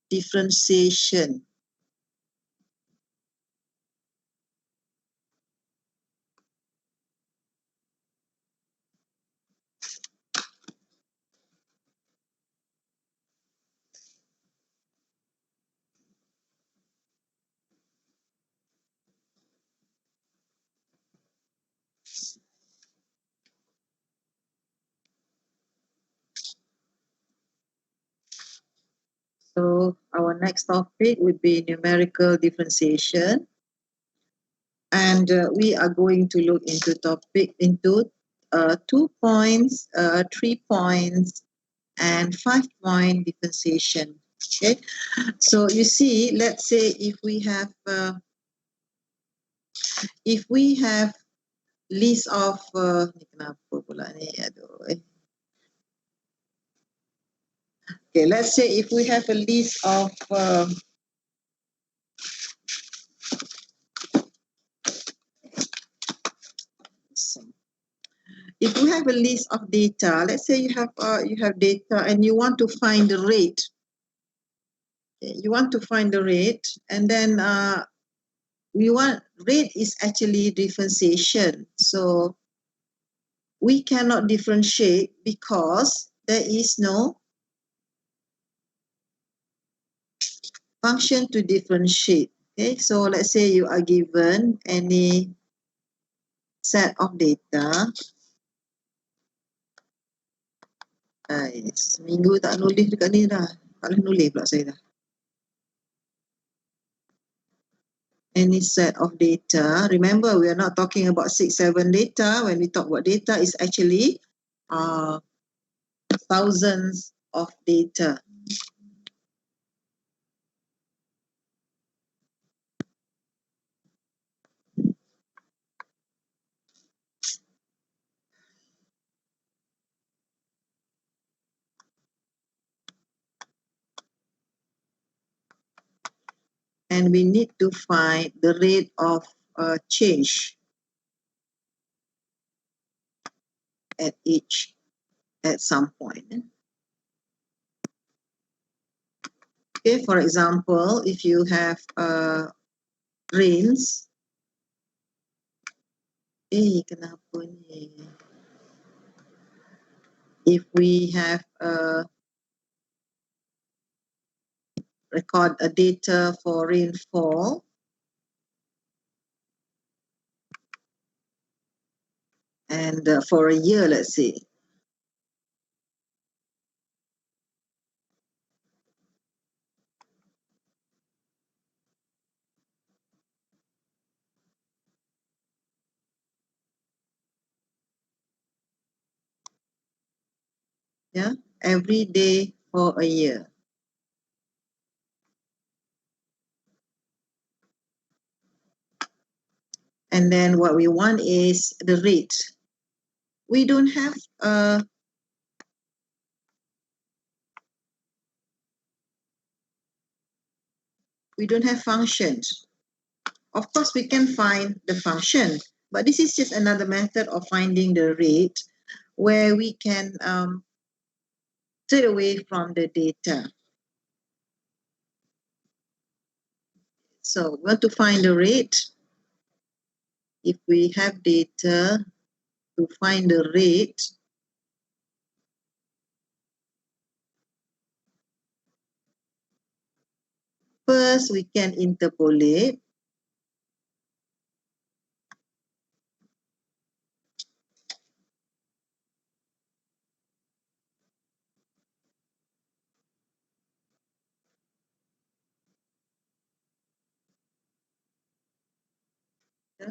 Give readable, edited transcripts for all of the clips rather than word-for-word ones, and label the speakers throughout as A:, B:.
A: differentiation. So our next topic would be numerical differentiation. And we are going to look into 2 points, 3 points, and 5 point differentiation. Okay, so you see, let's say if we have list of ni kenapa pula ni, aduh. Okay, let's say if we have a list of if we have a list of data, let's say you have data and you want to find the rate. Okay, you want to find the rate, and then rate is actually differentiation. So we cannot differentiate because there is no function to differentiate. Okay, so let's say you are given any set of data. Seminggu tak nulis dekat ni dah. Tak boleh nulis pula saya dah. Any set of data. Remember, we are not talking about 6, 7 data. When we talk about data, it's actually thousands of data. And we need to find the rate of change at some point. Okay, for example, if you have rains, kenapa ni? If we have record a data for rainfall, and for a year, let's say. Yeah, every day for a year. And then what we want is the rate. We don't have functions. Of course, we can find the function, but this is just another method of finding the rate where we can take away from the data. So we want to find the rate. If we have data to find the rate, first we can interpolate.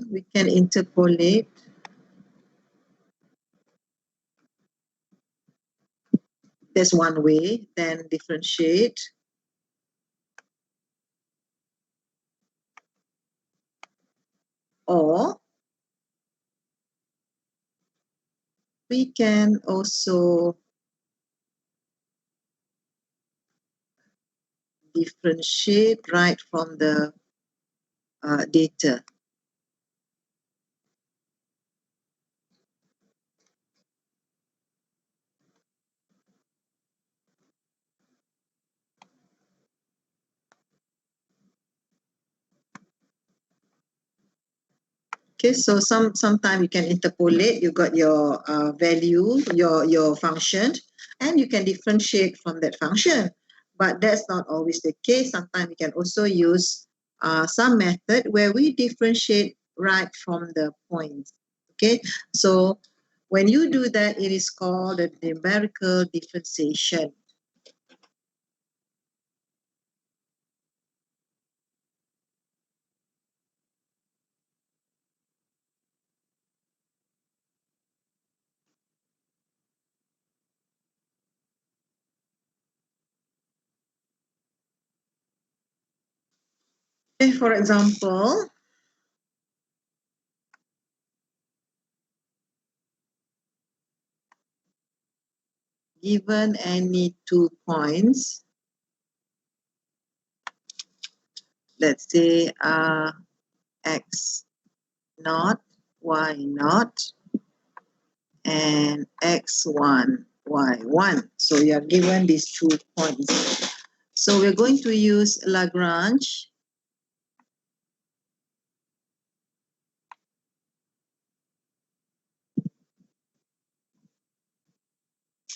A: We can interpolate. That's one way. Then differentiate. Or we can also differentiate right from the data. Okay, so sometimes you can interpolate. You got your value, your function, and you can differentiate from that function. But that's not always the case. Sometimes we can also use some method where we differentiate right from the points. Okay, so when you do that, it is called a numerical differentiation. Okay, for example, given any 2 points, let's say x naught, y naught, and x1, y1. So you are given these 2 points. So we're going to use Lagrange.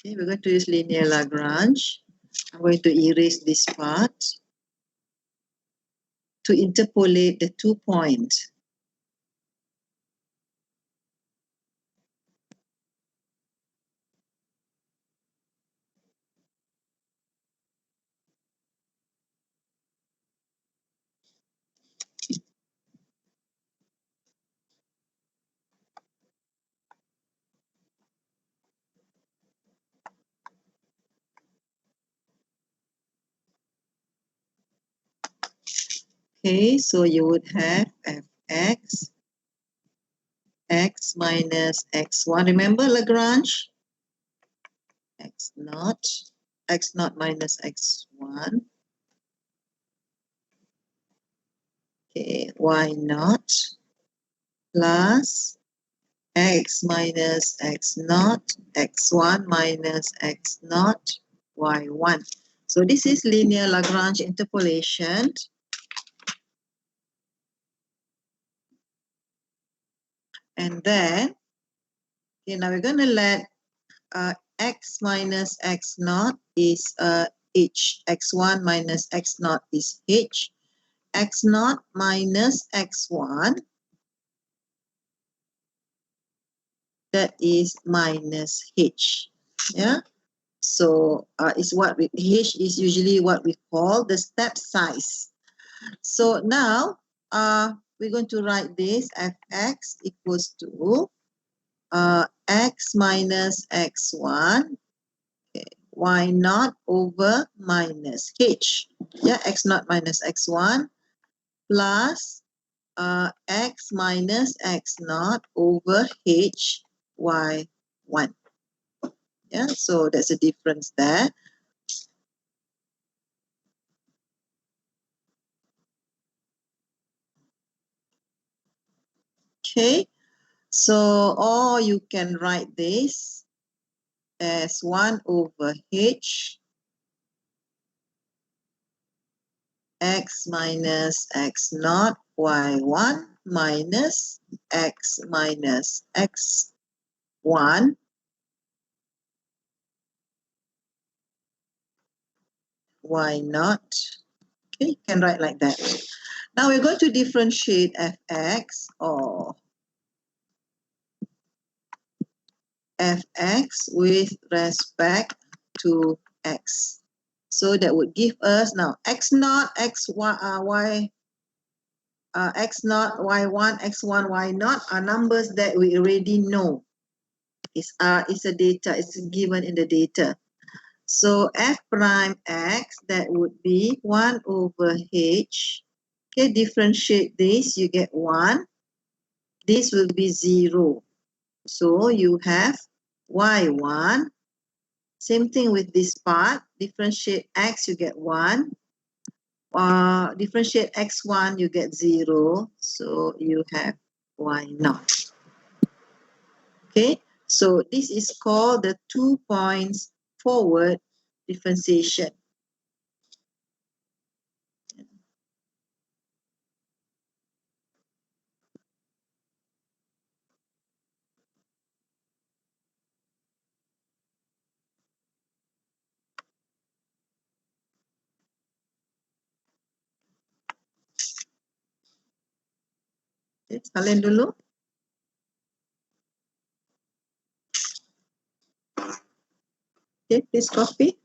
A: Okay, we're going to use linear Lagrange. I'm going to erase this part to interpolate the 2 points. Okay, so you would have fx, x minus x1. Remember Lagrange? X naught minus x1. Okay, y naught plus x minus x naught, x1 minus x naught, y1. So this is linear Lagrange interpolation. And then, okay, now we're going to let x minus x naught is h, x1 minus x naught is h, x naught minus x1, that is minus h. Yeah. So is what we, h is usually what we call the step size. So now we're going to write this fx equals to x minus x1, okay, y naught over minus h. Yeah, x naught minus x1 plus x minus x naught over h y1. Yeah, so there's a difference there. Okay, so or you can write this as 1 over h x minus x naught y1 minus x minus x1 y naught. Okay, you can write like that. Now we're going to differentiate fx or fx with respect to x. So that would give us now x naught, x, y, x naught, y1, x1, y naught are numbers that we already know. It's a data, it's given in the data. So f prime x, that would be 1 over h. Okay, differentiate this, you get 1. This will be 0. So you have y1. Same thing with this part. Differentiate x, you get 1. Differentiate x1, you get 0. So you have y naught. Okay, so this is called the 2 points forward differentiation. Okay, salin dulu. Okay, please copy.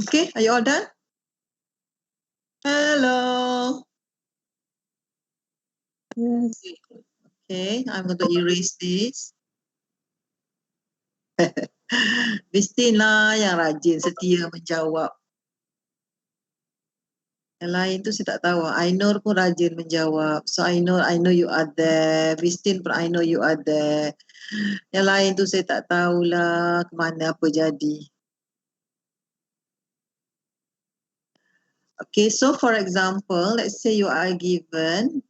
A: Okay, are you all done? Hello. Yes. Okay, I'm going to erase this. Christine lah yang rajin setia menjawab. Yang lain tu saya tak tahu. Ainur pun rajin menjawab. So I know you are there. Christine pun I know you are there. Yang lain tu saya tak tahulah ke mana apa jadi. Okay, so for example, let's say you are given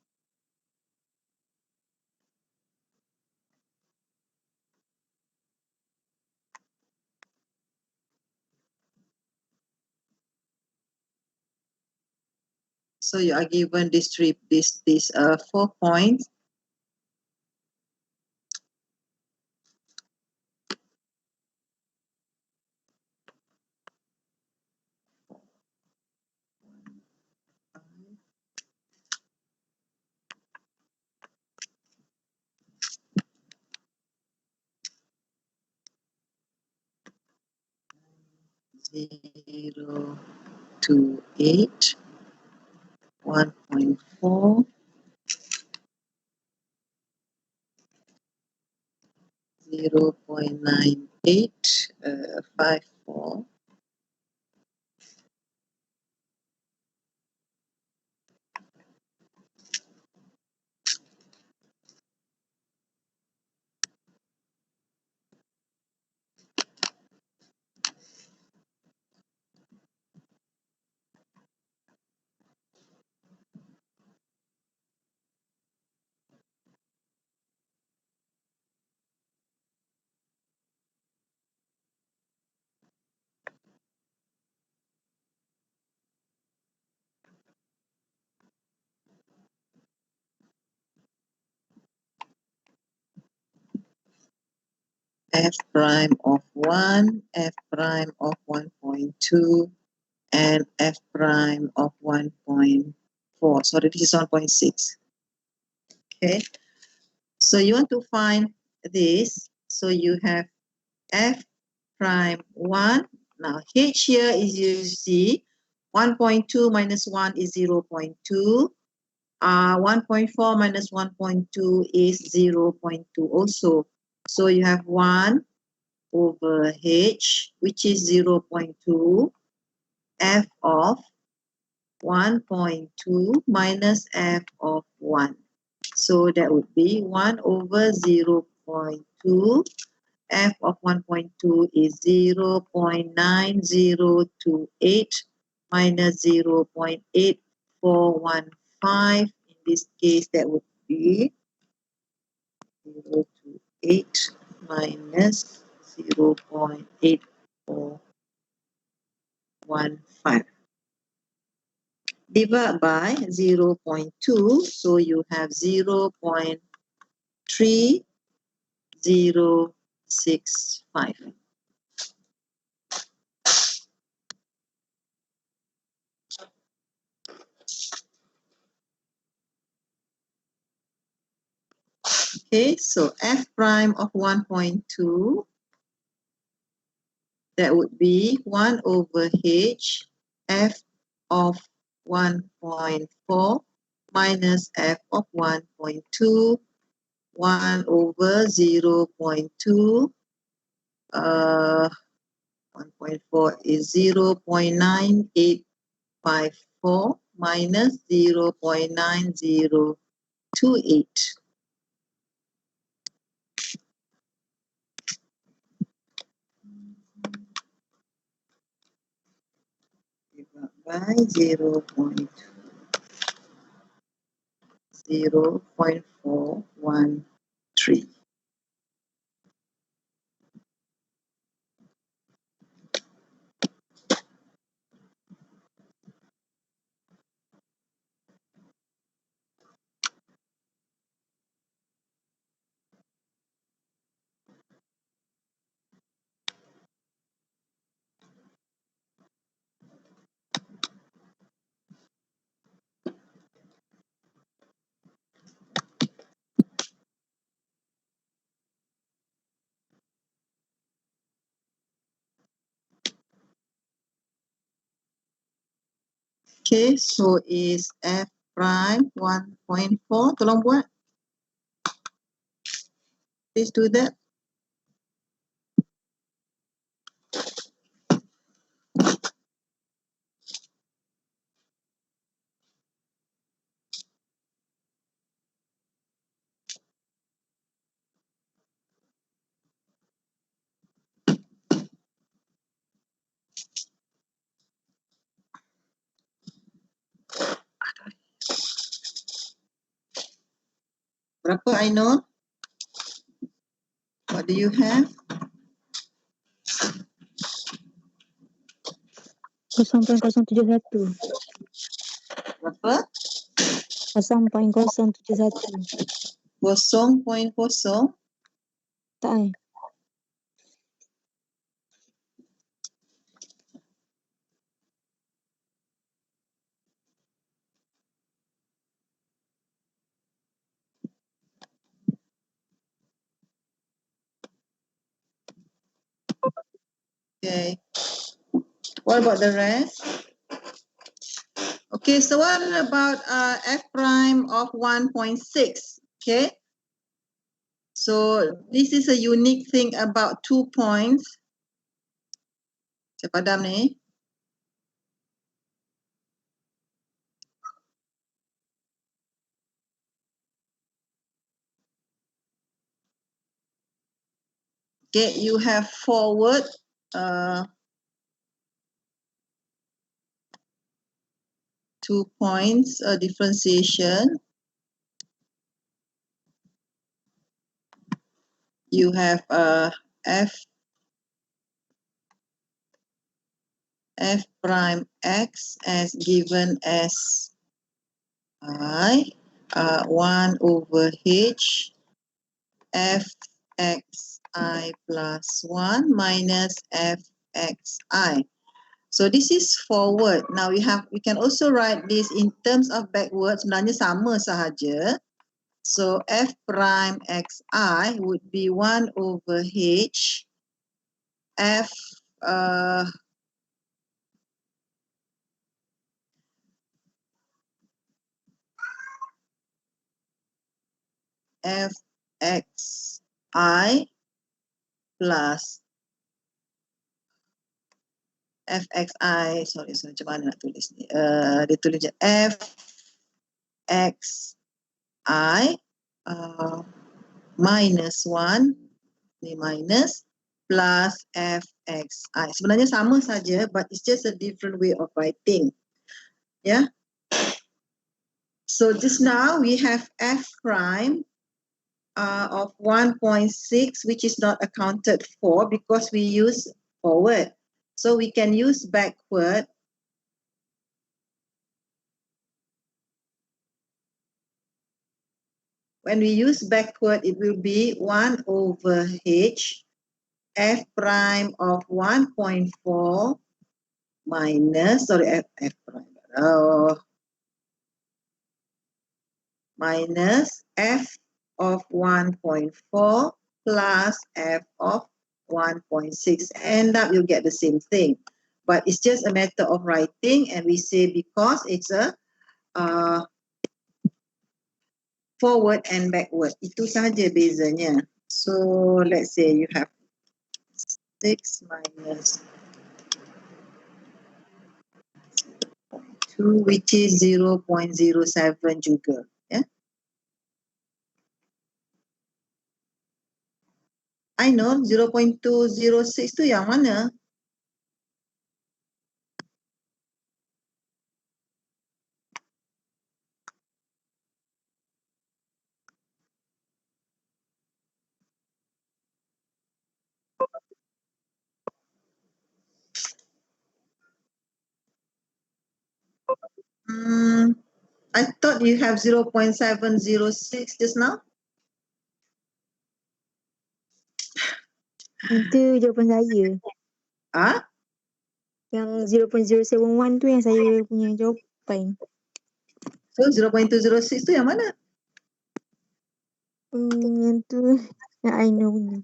A: this trip, this 4 points. Zero to 8, 1.4, 0.98, 54, f prime of 1, f prime of 1.2, and f prime of 1.4. Sorry, this is 1.6. Okay, so you want to find this. So you have f prime 1. Now h here is, you see, 1.2 minus 1 is 0.2. 1.4 minus 1.2 is 0.2 also. So you have 1 over h, which is 0.2, f of 1.2 minus f of 1. So that would be 1 over 0.2. F of 1.2 is 0.9028 minus 0.8415. In this case, that would be 0.28 minus 0.8415. Divide by 0.2, so you have 0.3065. Okay, so f prime of 1.2, that would be 1 over h f of 1.4 minus f of 1.2, 1 over 0.2, 1.4 is 0.9854 minus 0.9028. Divided by 0.413. Okay, so is f prime 1.4. Tolong buat. Please do that. Berapa I know? What do you have?
B: 0.071.
A: Berapa?
B: 0.071.
A: 0.0.
B: Tak eh?
A: Okay. What about the rest? Okay, so what about f prime of 1.6? Okay. So this is a unique thing about 2 points. Saya padam ni. Okay, you have forward uh, 2 points differentiation. You have f prime x as given as I 1 over h f x I plus 1 minus f x I. So this is forward. Now we can also write this in terms of backward. Sebenarnya sama sahaja. So f prime xi would be 1 over h f f x I plus f x I, sorry macam mana nak tulis ni, dia tulis je f x I minus 1 ni minus plus f x I. Sebenarnya sama saja, but it's just a different way of writing. Yeah. So just now we have f prime of 1.6, which is not accounted for because we use forward. So we can use backward. When we use backward, it will be 1 over h f prime of 1.4 minus, sorry, f prime, minus f of 1.4 plus f of 1.6. End up you'll get the same thing. But it's just a matter of writing, and we say because it's a forward and backward. Itu sahaja bezanya. So let's say you have 6 minus 2, which is 0.07 juga. Yeah? I know 0.206 tu yang mana? I thought you have 0.706 just now.
B: Itu jawapan saya.
A: Ah,
B: Yang 0.071 tu yang saya punya jawapan.
A: so 0.206 tu yang mana?
B: Yang tu yang I know ni.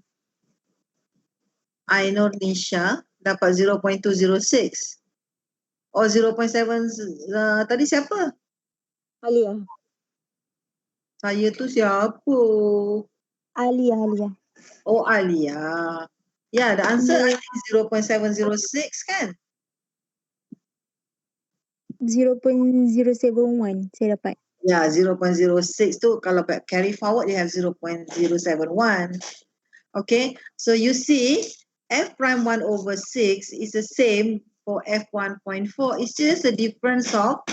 A: I know Nisha dapat 0.206. Or 0.7 tadi siapa?
B: Alia.
A: Saya tu siapa?
B: Alia.
A: Oh, Alia. Yeah, the answer I think 0.706 kan?
B: 0.071 saya dapat.
A: Yeah, 0.06 tu kalau carry forward you have 0.071. Okay, so you see f prime 1 over 6 is the same for f 1.4. It's just a difference of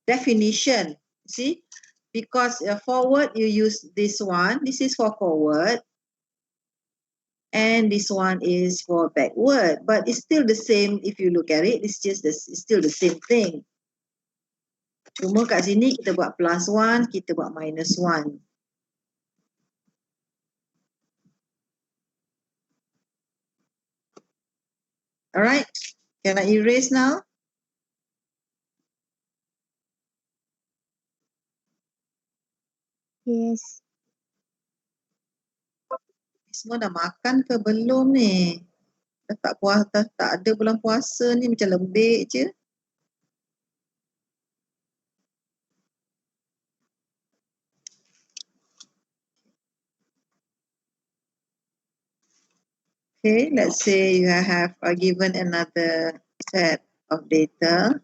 A: definition. See, because forward you use this one. This is for forward. And this one is for backward, but it's still the same if you look at it. It's still the same thing. Cuma kat sini kita buat plus 1, kita buat minus 1. Alright, can I erase now?
B: Yes.
A: Semua dah makan ke belum ni? Dah tak ada bulan puasa ni, macam lembik je. Okay, let's say you have given another set of data.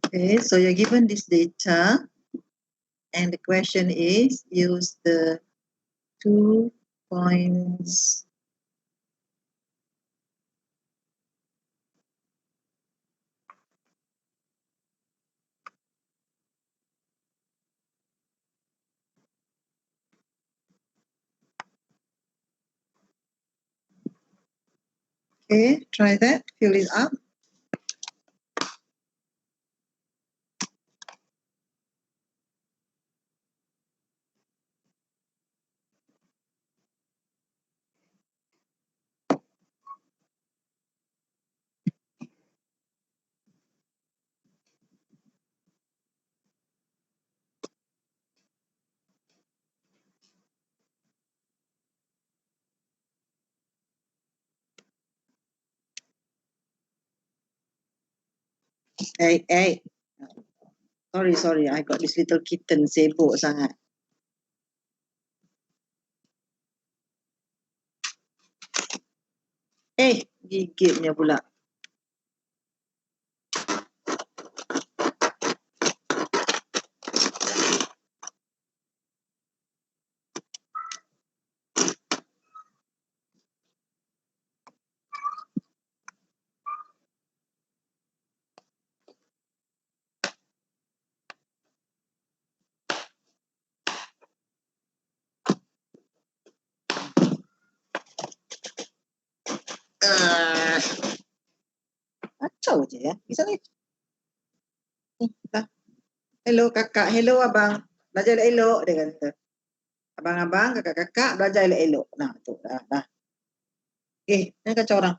A: Okay, so you're given this data. And the question is, use the 2 points. Okay, try that, fill it up. Hey. Sorry, I got this little kitten sibuk sangat. Gigitnya pula. Kacau je ya. Bisa ni. Dah. Hello kakak, hello abang. Belajar elok dia kata. Abang-abang, kakak-kakak belajar elok-elok. Nah, tu dah. Ni kacau orang.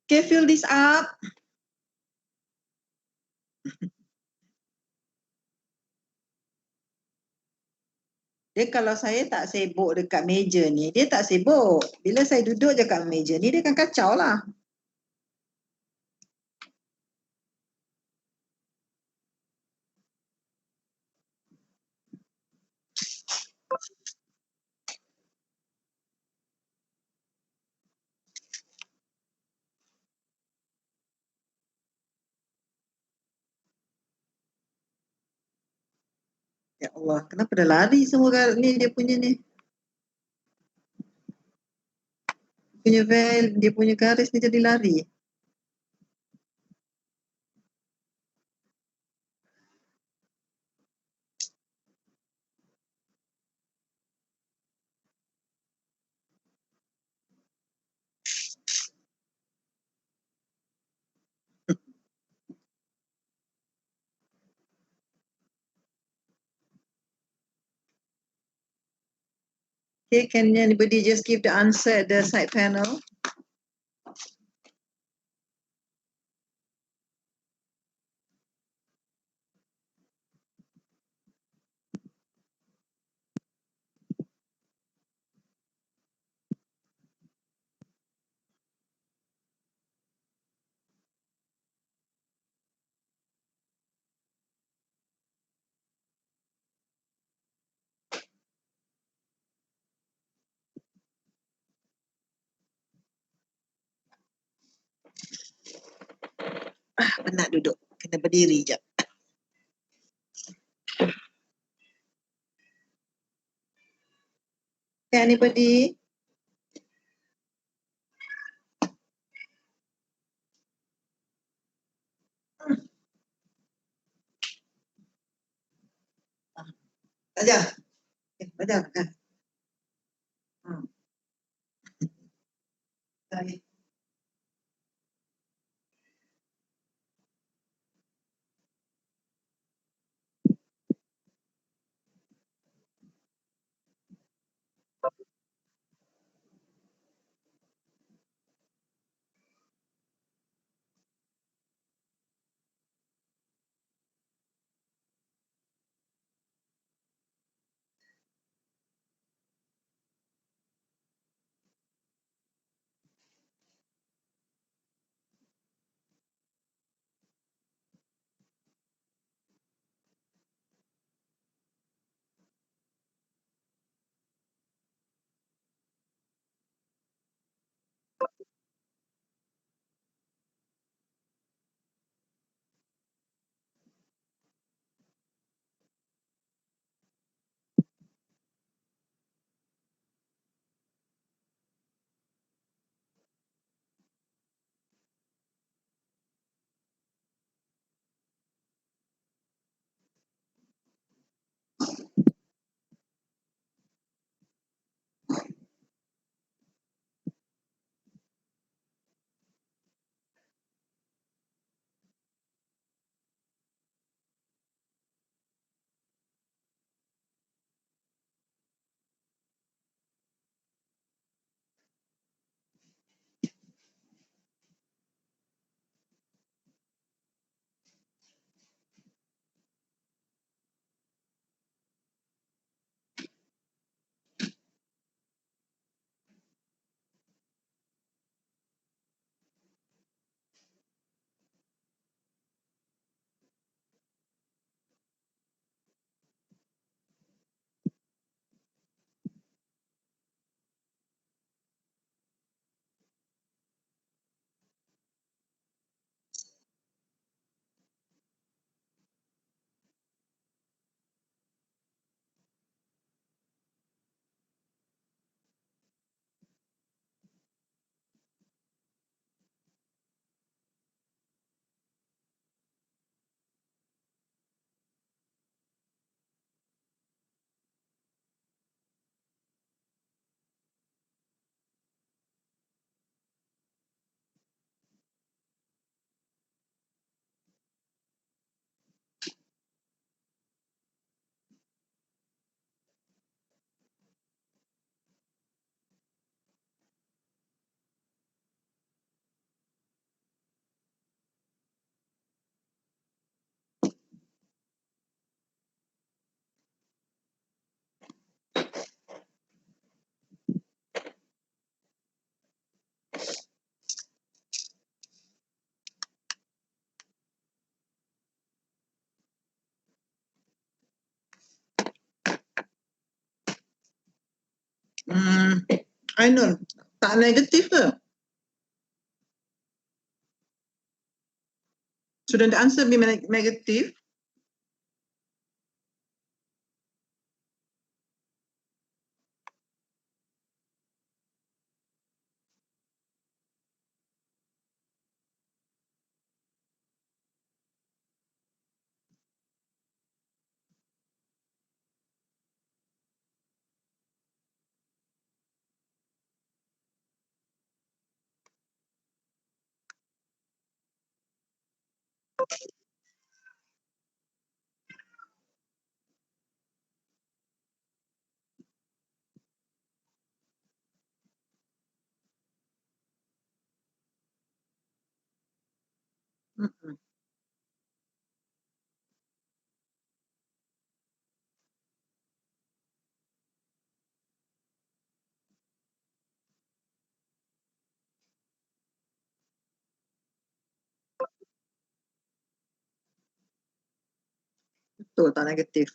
A: Okay, fill this up. Dia kalau saya tak sibuk dekat meja ni, dia tak sibuk. Bila saya duduk je kat meja ni, dia akan kacau lah. Ya Allah, kenapa dah lari semua ni dia punya ni? Dia punya garis ni jadi lari. Okay, can anybody just give the answer at the side panel? Penat duduk. Kena berdiri je. Okay, anybody? Belajar. Belajar. Okay. Ainul, tak negatif ke? Shouldn't the answer be negative? Mm-mm. Betul, tak negatif.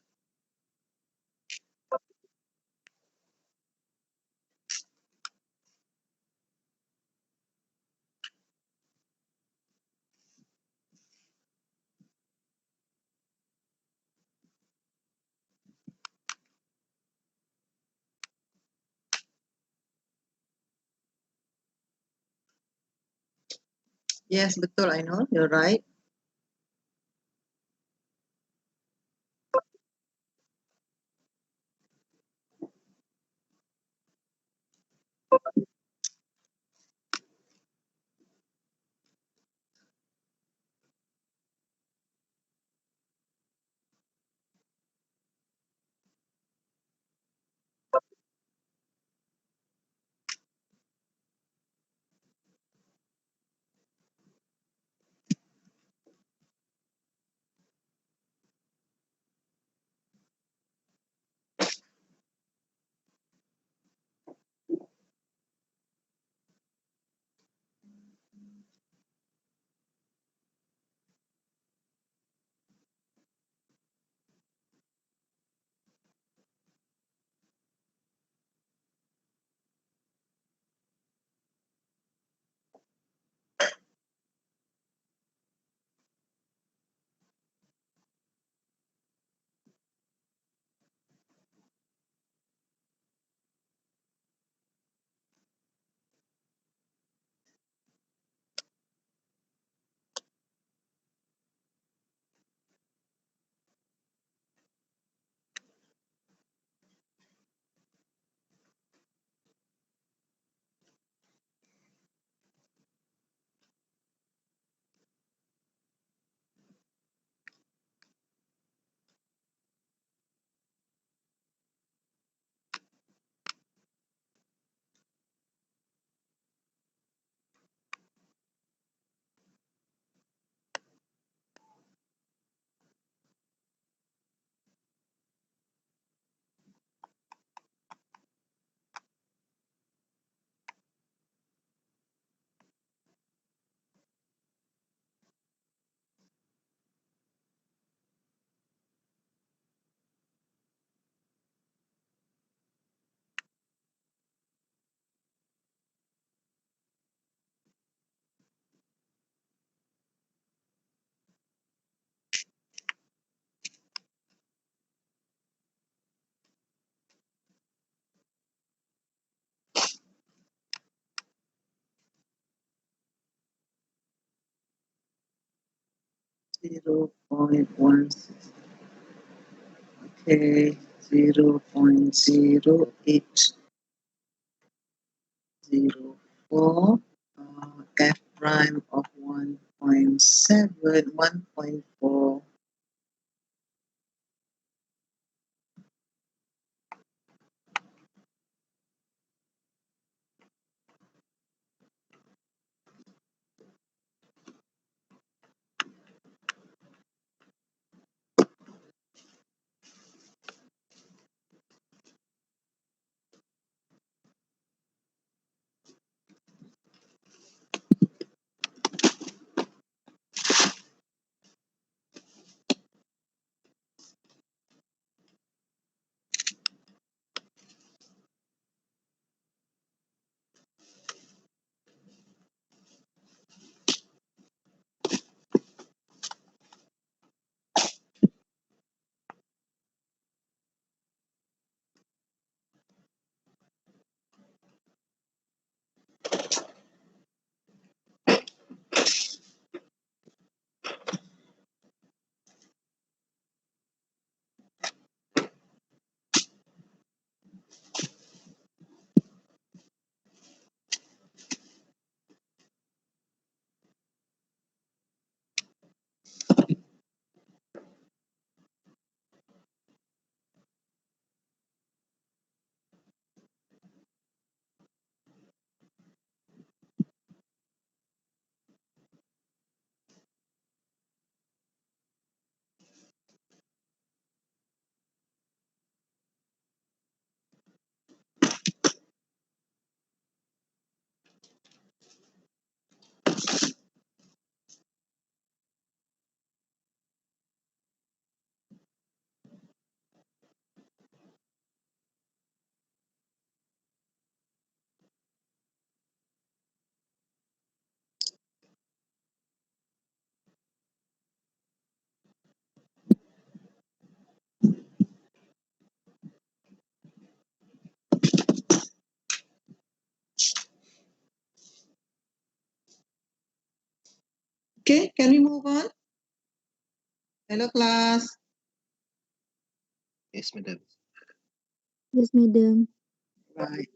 A: Yes, betul, Ainul. You're right. Zero point 0.16. Okay, 0.0804. F prime of 1.7, 1.4. Okay, can we move on? Hello, class.
C: Yes, madam.
B: Yes, madam.
A: Right.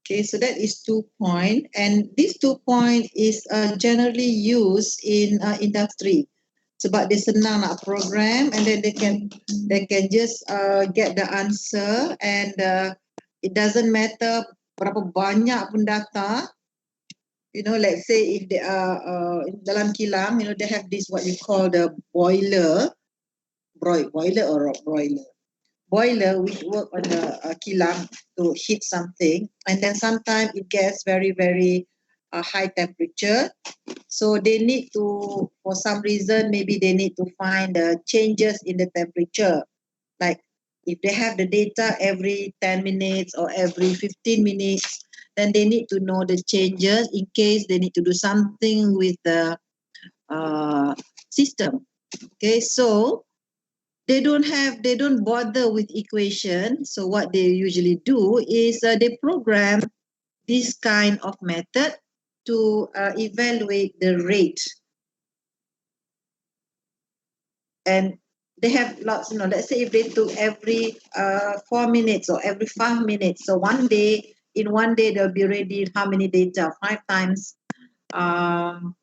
A: Okay, so that is 2 point, and this 2 point is generally used in industry. Sebab dia senang nak program, and then they can just get the answer, and it doesn't matter berapa banyak pun data. You know, let's say if they are dalam kilang, you know, they have this what you call the boiler or broiler. Boiler which work on the kilang to heat something, and then sometimes it gets very high temperature, so they need to, for some reason, maybe they need to find the changes in the temperature, like if they have the data every 10 minutes or every 15 minutes, then they need to know the changes in case they need to do something with the system. Okay, so they don't bother with equation. So what they usually do is they program this kind of method to evaluate the rate, and they have lots, you know, let's say if they took every 4 minutes or every 5 minutes, so in one day they'll be ready how many data, 5 times 5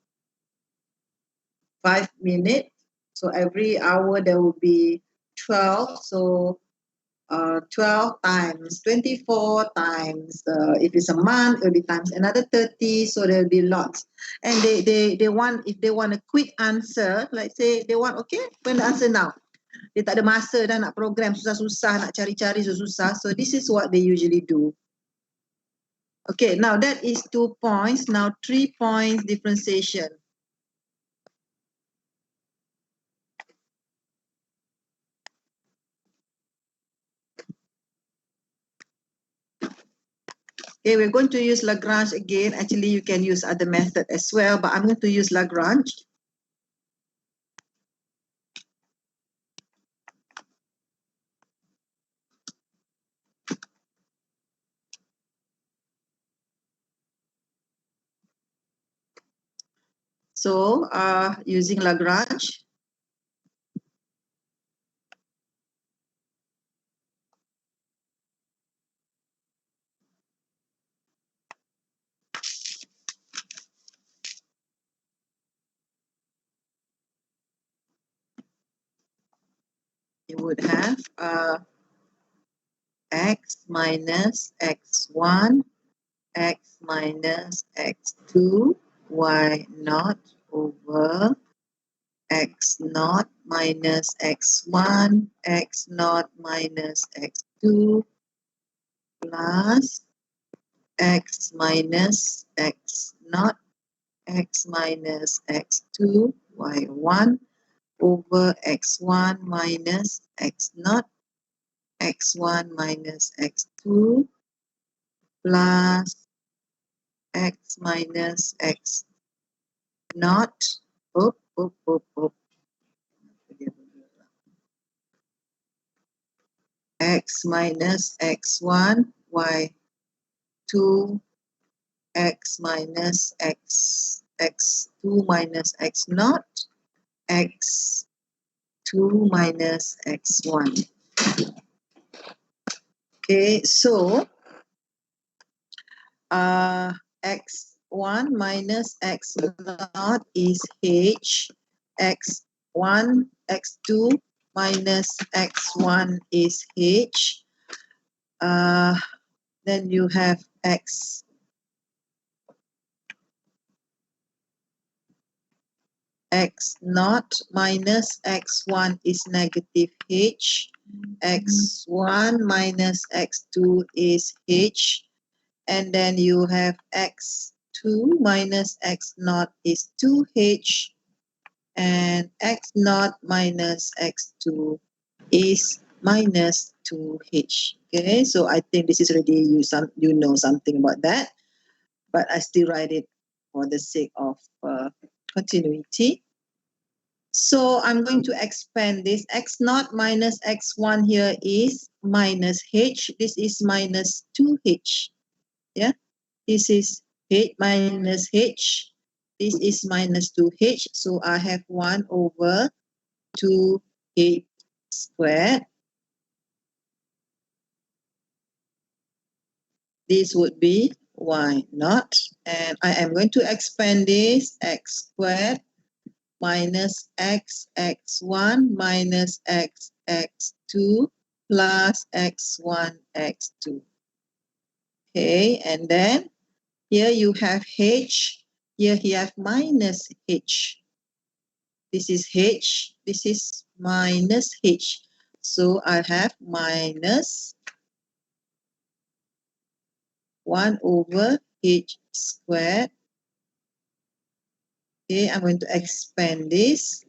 A: minutes, so every hour there will be 12, so 12 times 24 times, if it's a month, it'll be times another 30, so there'll be lots. And they want, if they want a quick answer, like say they want, okay, when the answer now. Dia tak ada masa dah nak program susah-susah, nak cari-cari susah-susah. So this is what they usually do. Okay, now that is 2 points. Now 3 points differentiation. Okay, we're going to use Lagrange again. Actually, you can use other method as well, but I'm going to use Lagrange. So, using Lagrange, you would have x minus x1, x minus x2, y naught over x naught minus x1, x naught minus x2, plus x minus x naught, x minus x2, y1 over x1 minus x naught, x1 minus x2, plus x minus x naught, x minus x1, y2, x minus x2 minus x naught, x2 minus x1. Okay, so x1 minus x naught is h, x1, x2 minus x1 is h. Then you have x naught minus x1 is negative h, x1 minus x2 is h, and then you have x2 minus x naught is 2h, and x naught minus x2 is minus 2h. Okay, so I think this is already you know something about that, but I still write it for the sake of continuity. So I'm going to expand this. X naught minus x1 here is minus h. This is minus 2h. Yeah. This is h minus h. This is minus 2h. So I have 1 over 2h squared. This would be y naught. And I am going to expand this x squared minus x x1 minus x x2 plus x1 x2. Okay, and then here you have h. Here you have minus h. This is h. This is minus h. So I have minus 1 over h squared. Okay, I'm going to expand this.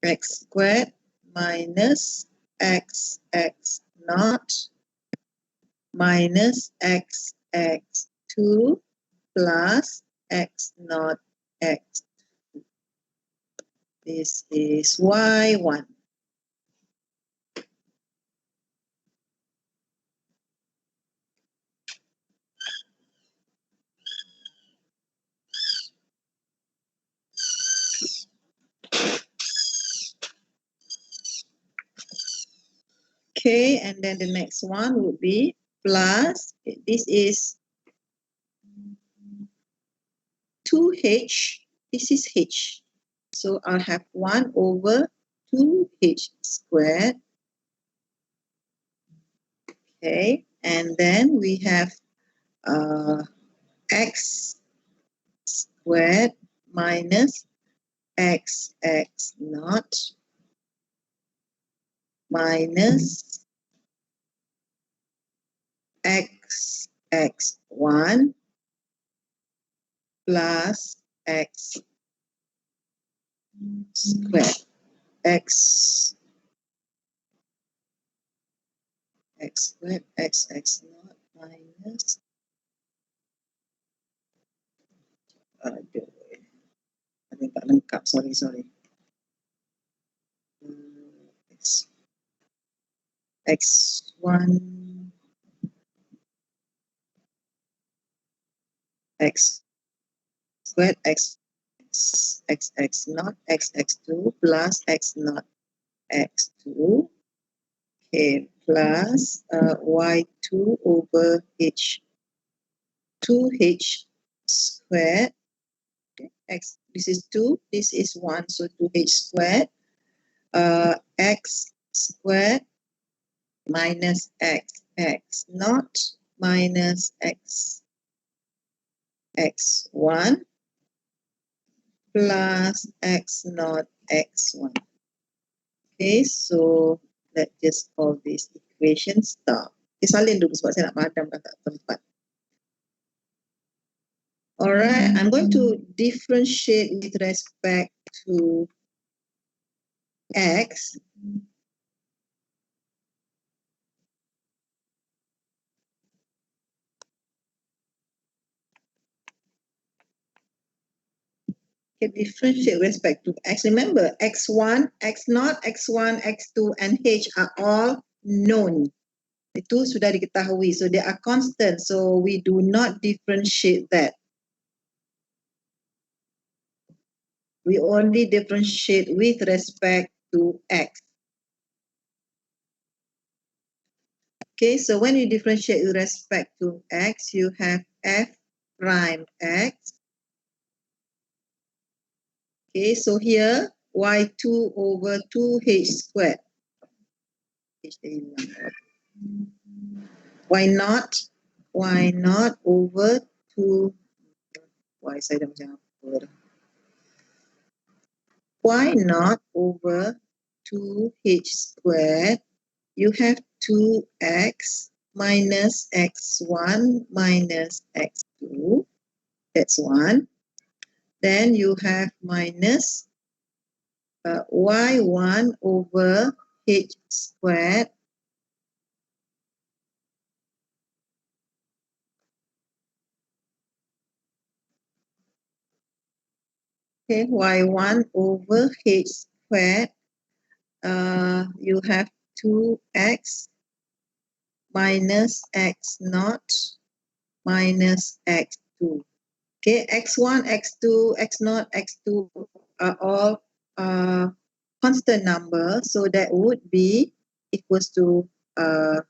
A: X squared minus x x naught minus x x2 plus x naught x. This is y1. Okay, and then the next one would be plus, this is 2h, this is h. So I'll have 1 over 2h squared. Okay, and then we have x squared minus x x naught minus x x1 plus x squared x x squared x x naught minus aduh, ada tak lengkap, sorry x x1 x squared x x x naught x x2 plus x naught x2. Okay, plus y2 over h 2h squared. Okay, x, this is 2, this is 1, so 2h squared. X squared minus x x naught minus x x1 plus x naught x1. Okay, so let's just call this equation star. Okay, salin dulu sebab saya nak padam kat tempat. Alright, I'm going to differentiate with respect to x. Okay, differentiate with respect to x. Remember, x1, x0, x1, x2, and h are all known. Itu sudah diketahui, so they are constant, so we do not differentiate that. We only differentiate with respect to x. Okay, so when you differentiate with respect to x, you have f prime x. Okay, so here y2 over 2h squared. Y naught over 2 y saya dah macam apa. Y naught over 2h squared. You have 2x minus x1 minus x2. That's 1. Then you have minus y1 over h squared Okay, y1 over h squared, you have 2x minus x naught minus x2. Okay, x1, x2, x naught, x2 are all constant numbers, so that would be equals to 0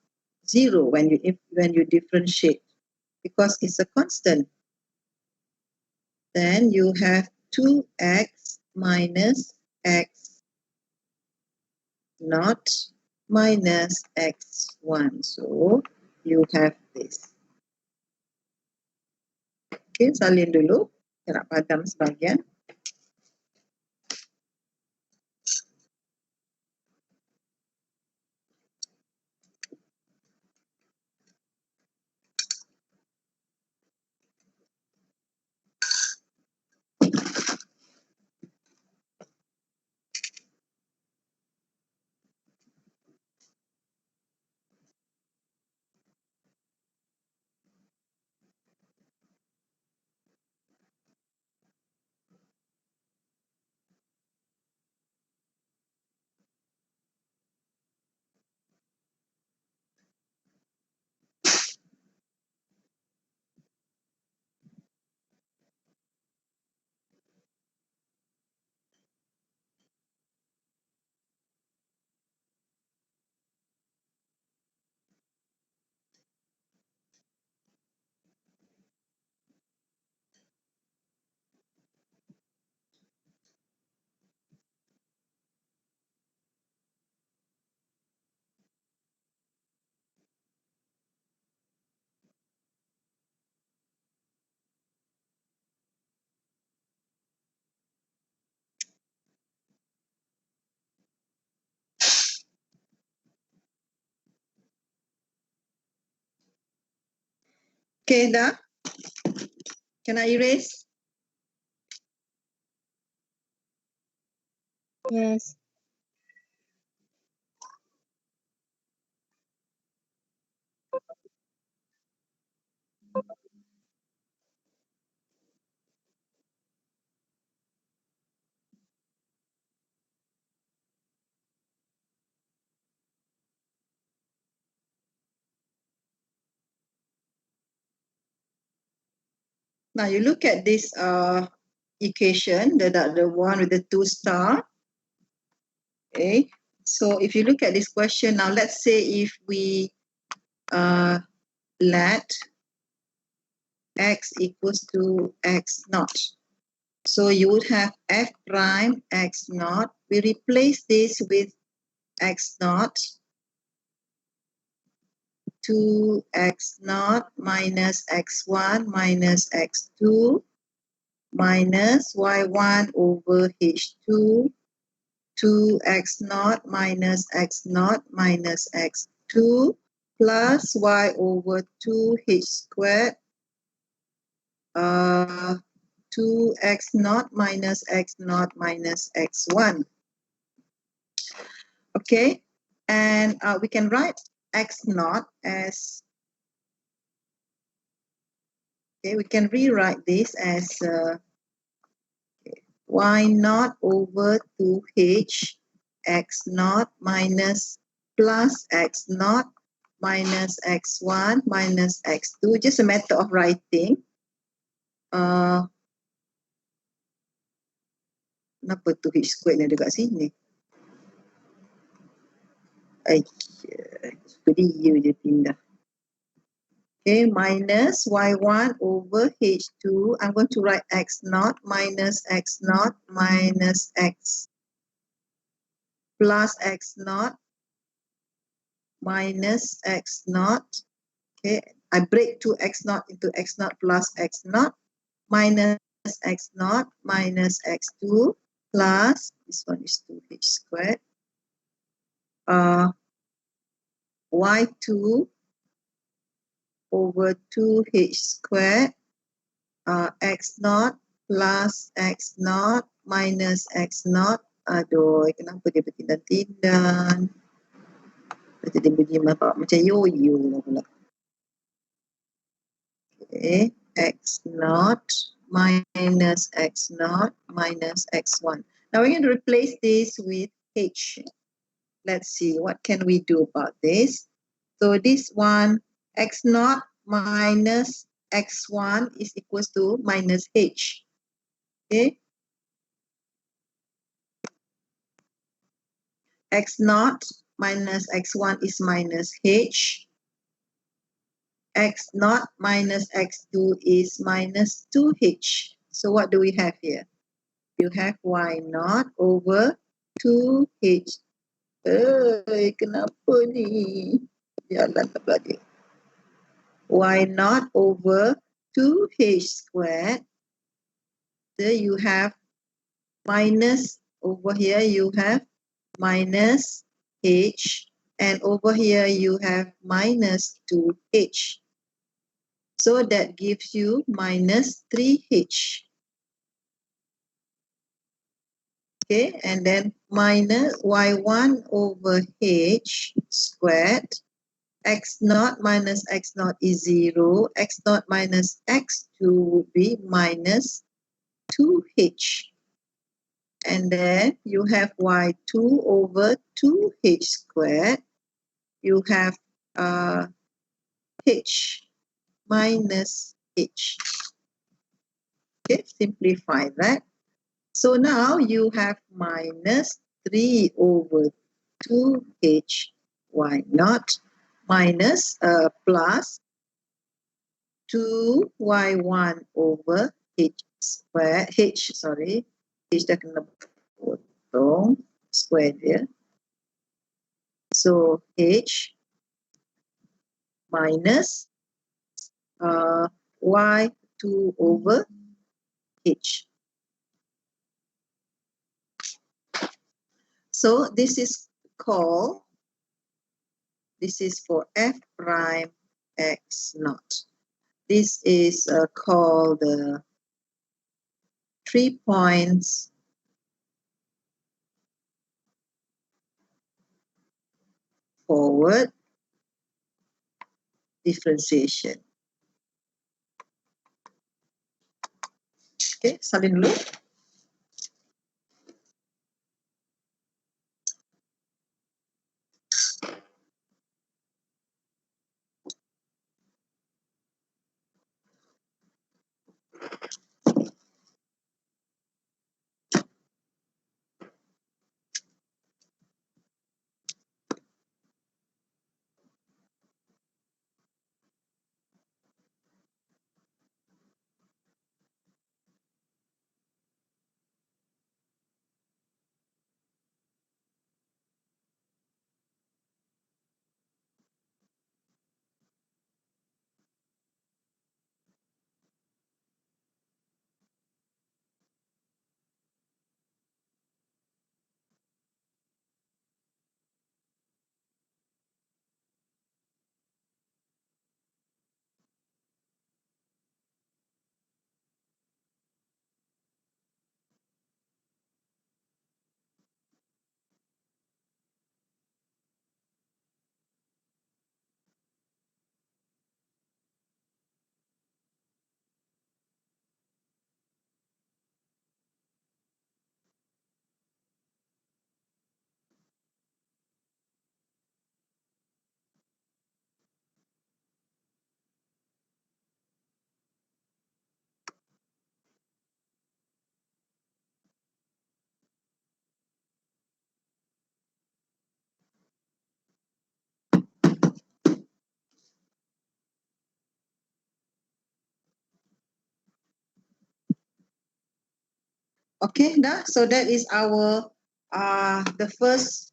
A: when you differentiate, because it's a constant. Then you have 2x minus x naught minus x1. So you have this. Okay, salin dulu. Saya nak padam sebagian. Okay, dah? Can I erase?
B: Yes.
A: Now you look at this equation, the one with the 2 star. Okay, so if you look at this question now, let's say if we let x equals to x naught. So you would have f prime x naught. We replace this with x naught, 2x naught minus x1 minus x2 minus y1 over h2, 2x naught minus x naught minus x2 plus y over 2h squared, 2x naught minus x naught minus x1. Okay, and we can write x naught as, okay, we can rewrite this as y naught over 2h x naught minus plus x naught minus x1 minus x2, just a matter of writing. Kenapa 2h squared ni ada kat sini? Suka dia je pindah. Okay, minus y1 over h2. I'm going to write x naught minus x naught minus x plus x naught minus x naught. Okay, I break 2x naught into x naught plus x naught minus x naught minus x2 plus, this one is 2h squared, y2 over 2h squared, x naught plus x naught minus x naught. Aduh, kenapa dia bertindan-tindan? Dia bunyi macam yo-yo pula. Okay, x naught minus x naught minus x1. Now we're going to replace this with h. Let's see, what can we do about this? So this one, x naught minus x1 is equals to minus h. Okay? X naught minus x1 is minus h. X naught minus x2 is minus 2h. So what do we have here? You have y naught over 2h. Kenapa ni? Jalan tak balik. Y naught over 2h squared. There you have minus, over here you have minus h, and over here you have minus 2h. So that gives you minus 3h. Okay, and then minus y1 over h squared. X naught minus x naught is 0. X naught minus x2 would be minus 2h. And then you have y2 over 2h squared. You have h minus h. Okay, simplify that. So now you have minus 3 over 2h y naught minus plus 2y1 over h square, h dah kena potong square dia. So h minus y2 over h. So this is called, this is for f prime x naught. This is called the 3 points forward differentiation. Okay, salin dulu. Okay, dah. So that is our the first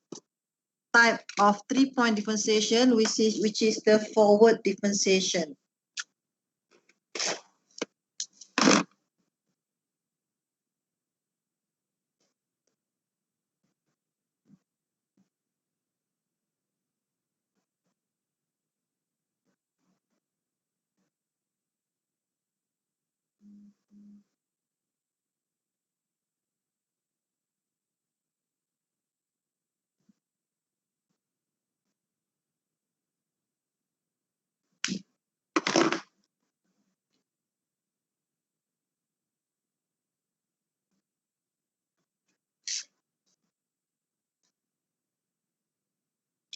A: type of 3-point differentiation, which is the forward differentiation.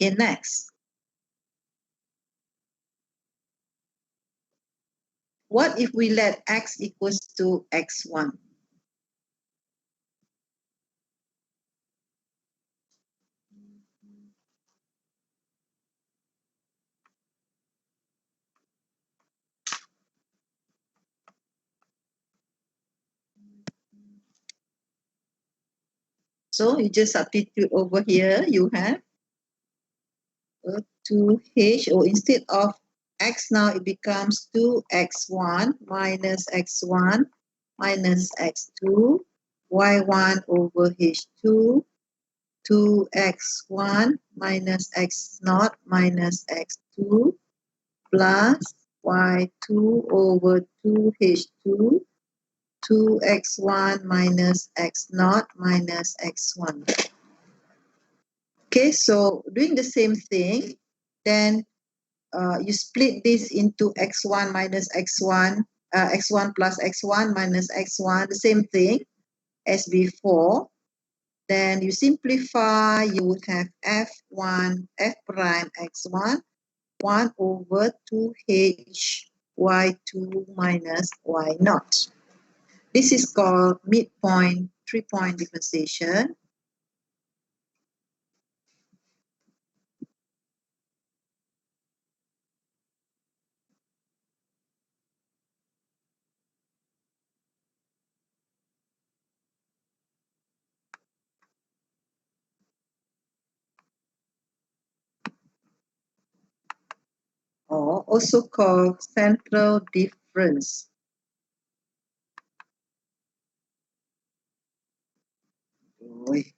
A: Okay, next. What if we let x equals to x1? So you just substitute over here, you have 2h, or instead of x now it becomes 2x1 minus x1 minus x2, y1 over h2, 2x1 minus x naught minus x2 plus y2 over 2h2, 2x1 minus x naught minus x1. Okay, so doing the same thing, then you split this into x1 minus x1, x1 plus x1 minus x1, the same thing as before. Then you simplify, you would have f1, f prime x1, 1 over 2h y2 minus y naught. This is called midpoint, 3-point differentiation. Or also called central difference. Oi.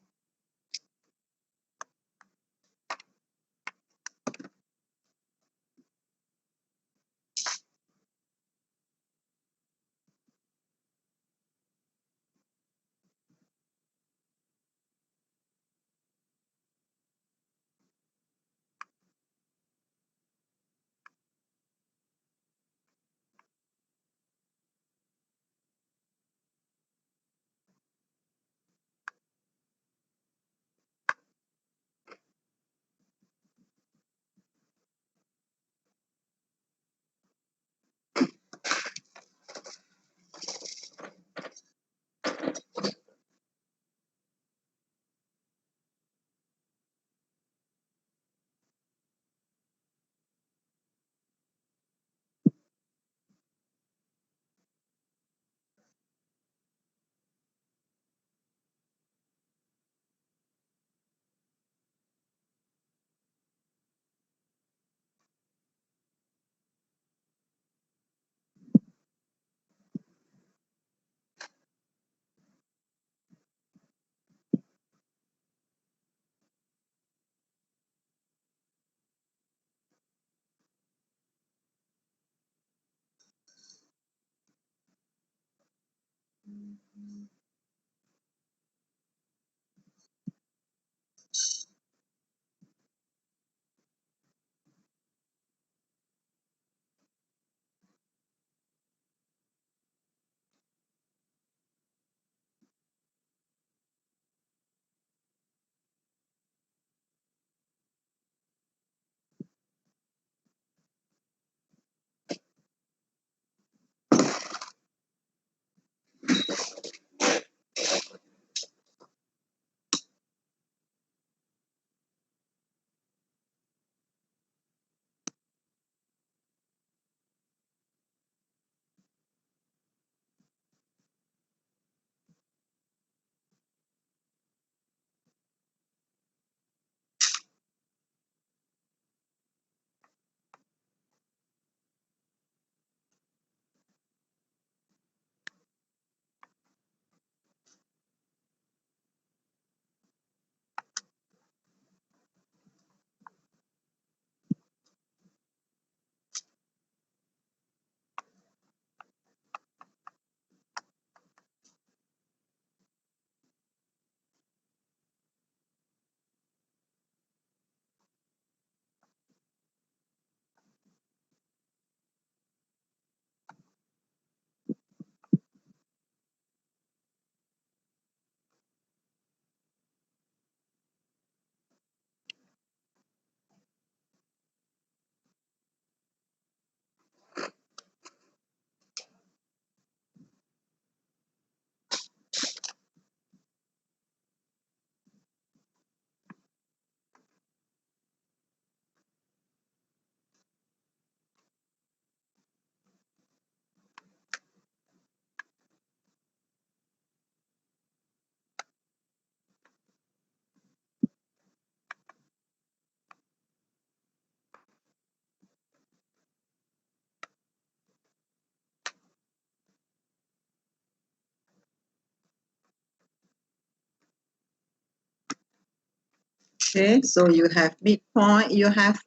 A: Okay, so you have midpoint, you have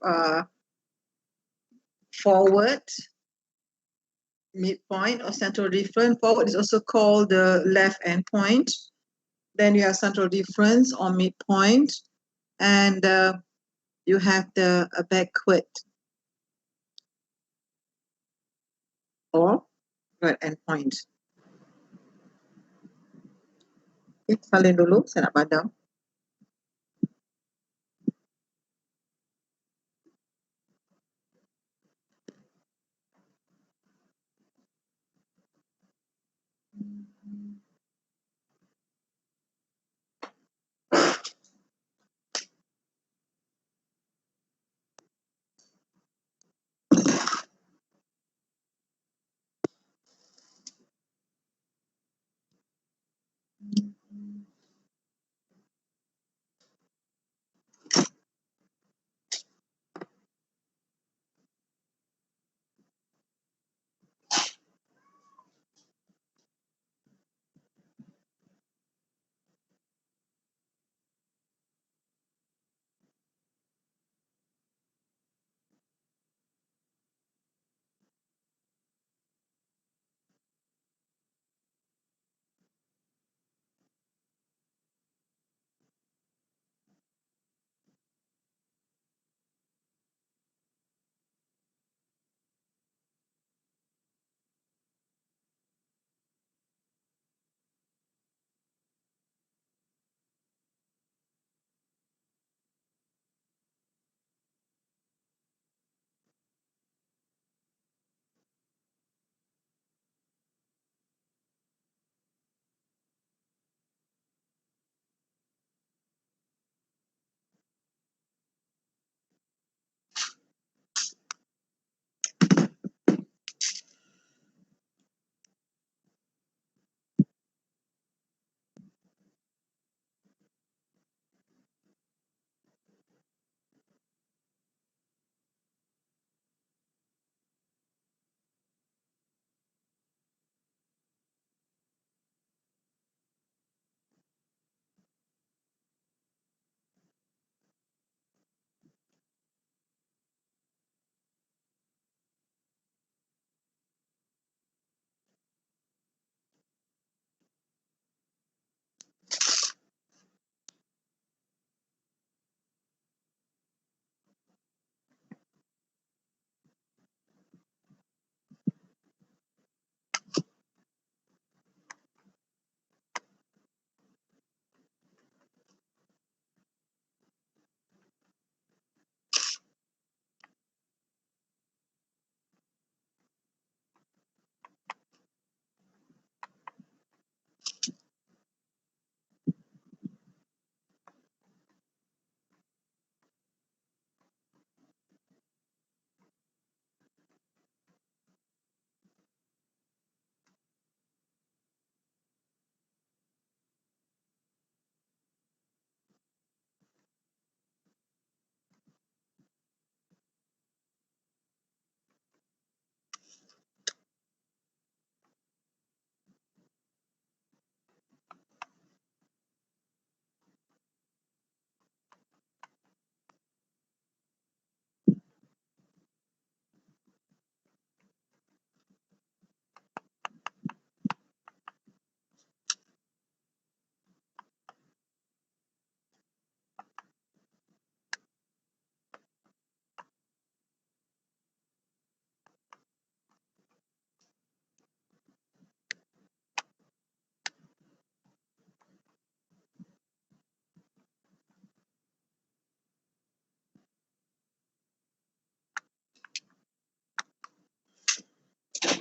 A: forward, midpoint or central difference. Forward is also called the left endpoint. Then you have central difference or midpoint, and you have the backward or right endpoint. Okay, salin dulu, saya nak padam.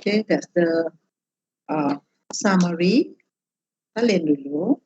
A: Okay, that's the summary. Salin dulu.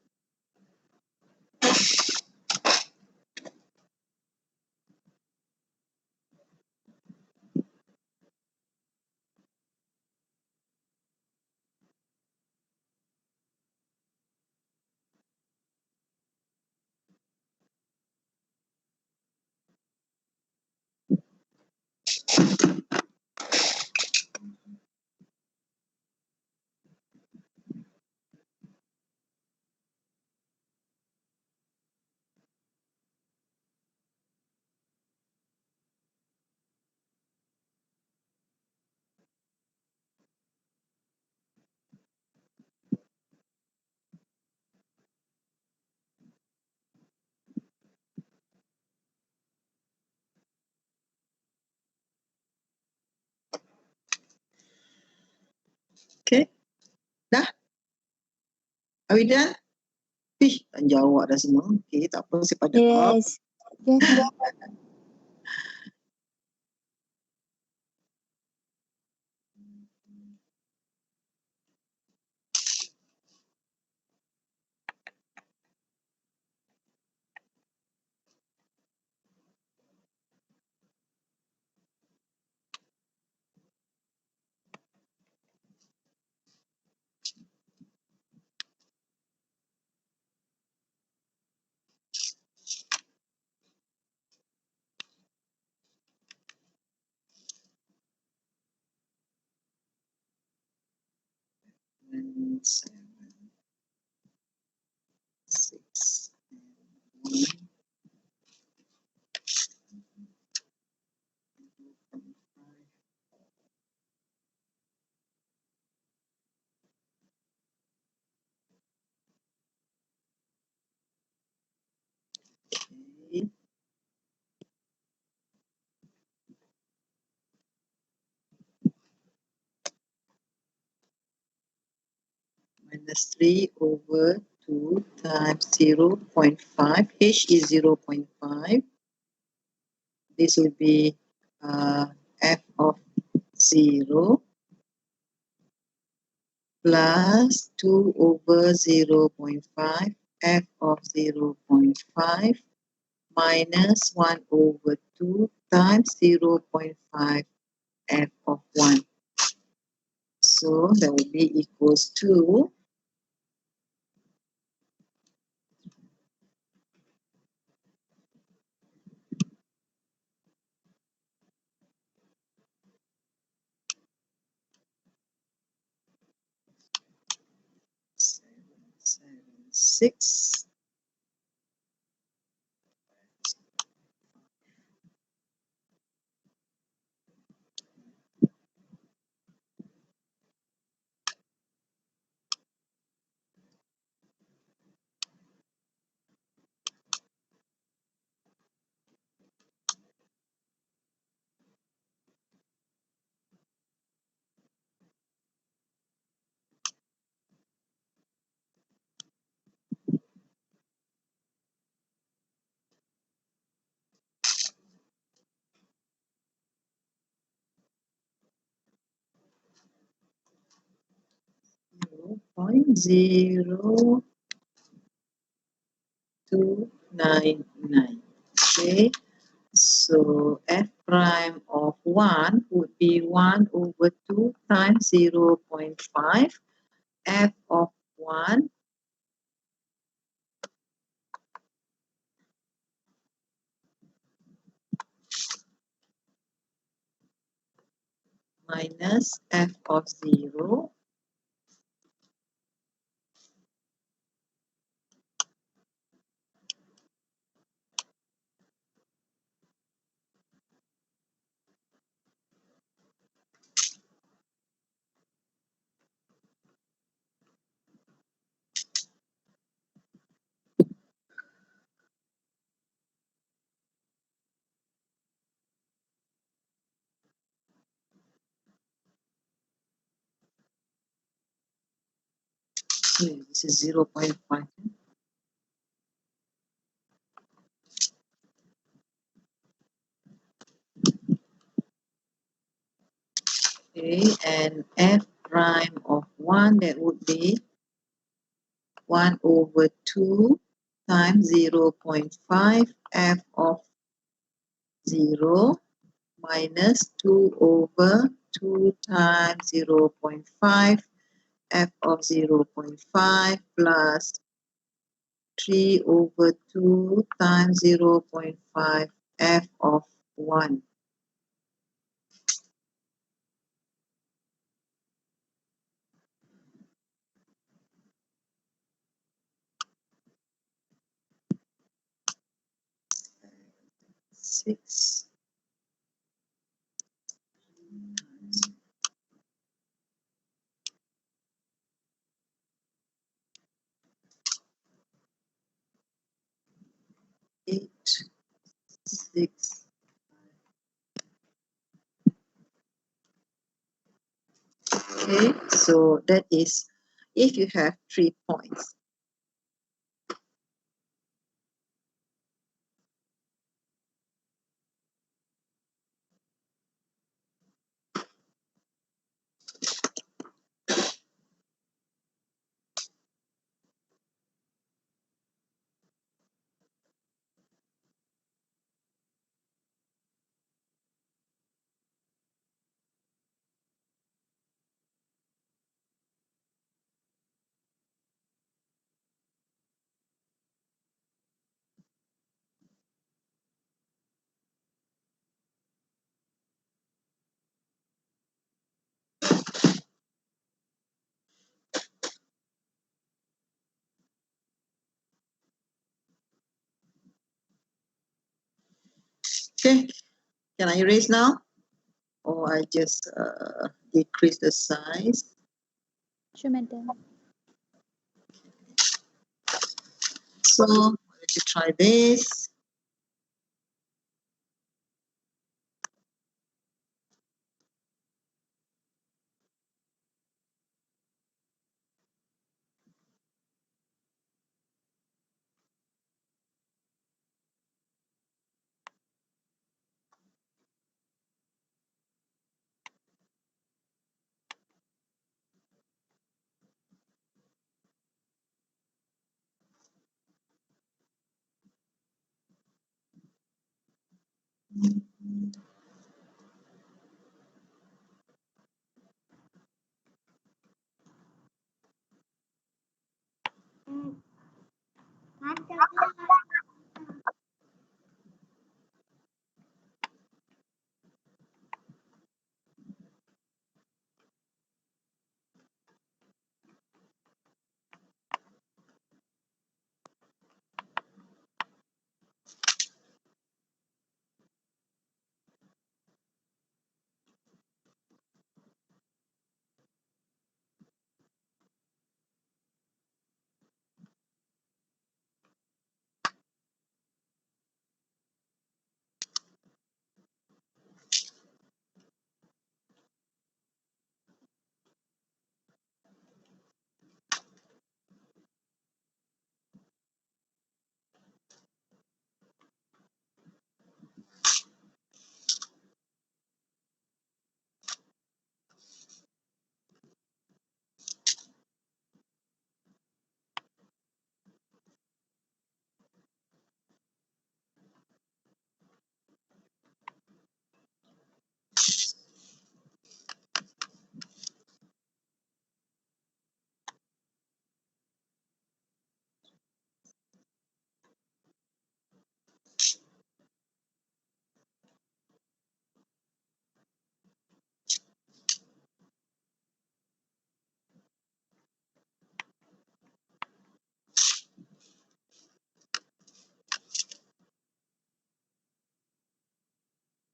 A: Okay. Dah? Are we done? Tak jawab dah semua. Okay, tak apa, saya pada off.
B: Yes. Okay.
A: And 7, 6, 1. Okay. Minus 3 over 2 times 0.5. H is 0.5. This will be f of 0 plus 2 over 0.5 f of 0.5 minus 1 over 2 times 0.5 f of 1. So that will be equals to 776 0.0299. Okay, so f prime of 1 would be 1 over 2 times 0.5. F of 1 minus f of 0 this is 0.5. Okay, and f prime of 1, that would be 1 over 2 times 0.5 f of 0 minus 2 over 2 times 0.5 f of 0.5 plus 3 over 2 times 0.5 f of 1. Six. Eight, 6, Okay, so that is if you have 3 points. Okay, can I erase now? Or I just decrease the size?
C: Sure, madam.
A: So let's try this.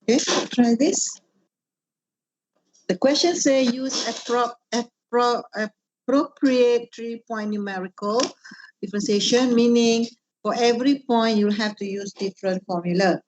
A: Okay, try this. The question says use appropriate 3-point numerical differentiation, meaning for every point you'll have to use different formula.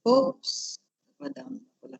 A: Oops. Padam. Pula.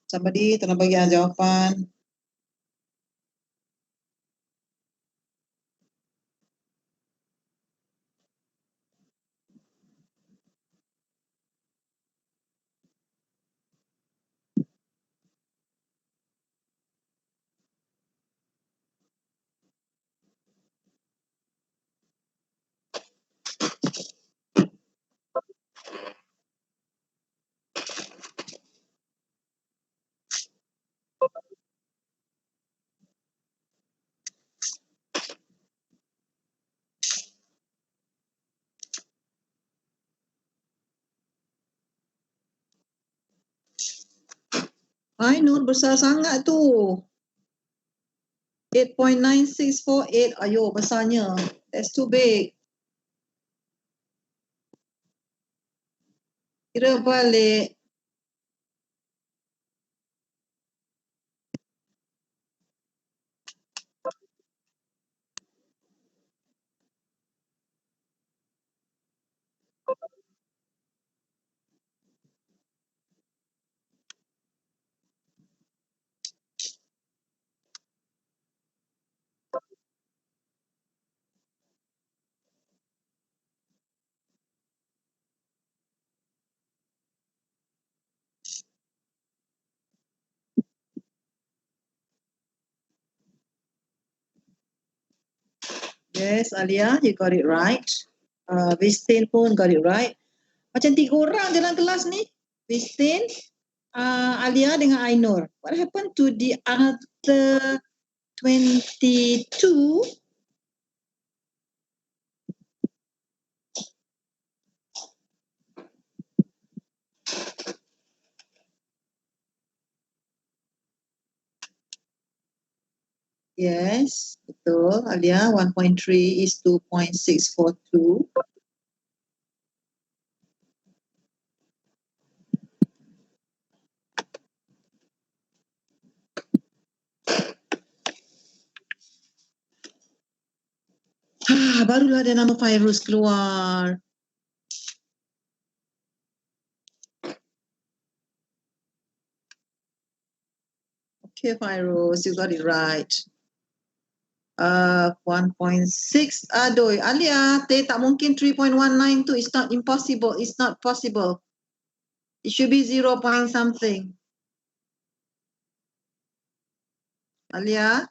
A: Somebody tolong bagi jawapan. Hai Nur, besar sangat tu. 8.9648. Ayo, besarnya. That's too big. Kira balik. Yes, Alia, you got it right. Vistin pun got it right. Macam 3 orang dalam kelas ni. Vistin, Alia dengan Ainur. What happened to the other 22? Yes, betul. Alia, 1.3 is 2.642. Barulah ada nama Fairuz keluar. Okay, Fairuz, you got it right. 1.6. Aduh, Alia, tak mungkin 3.19 tu. It's not impossible. It's not possible. It should be 0 point something. Alia?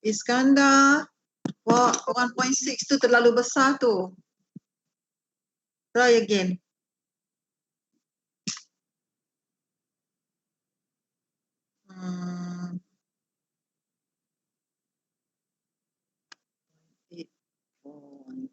A: Iskandar, 1.6 tu terlalu besar tu. Try again. Hmm. 8.5.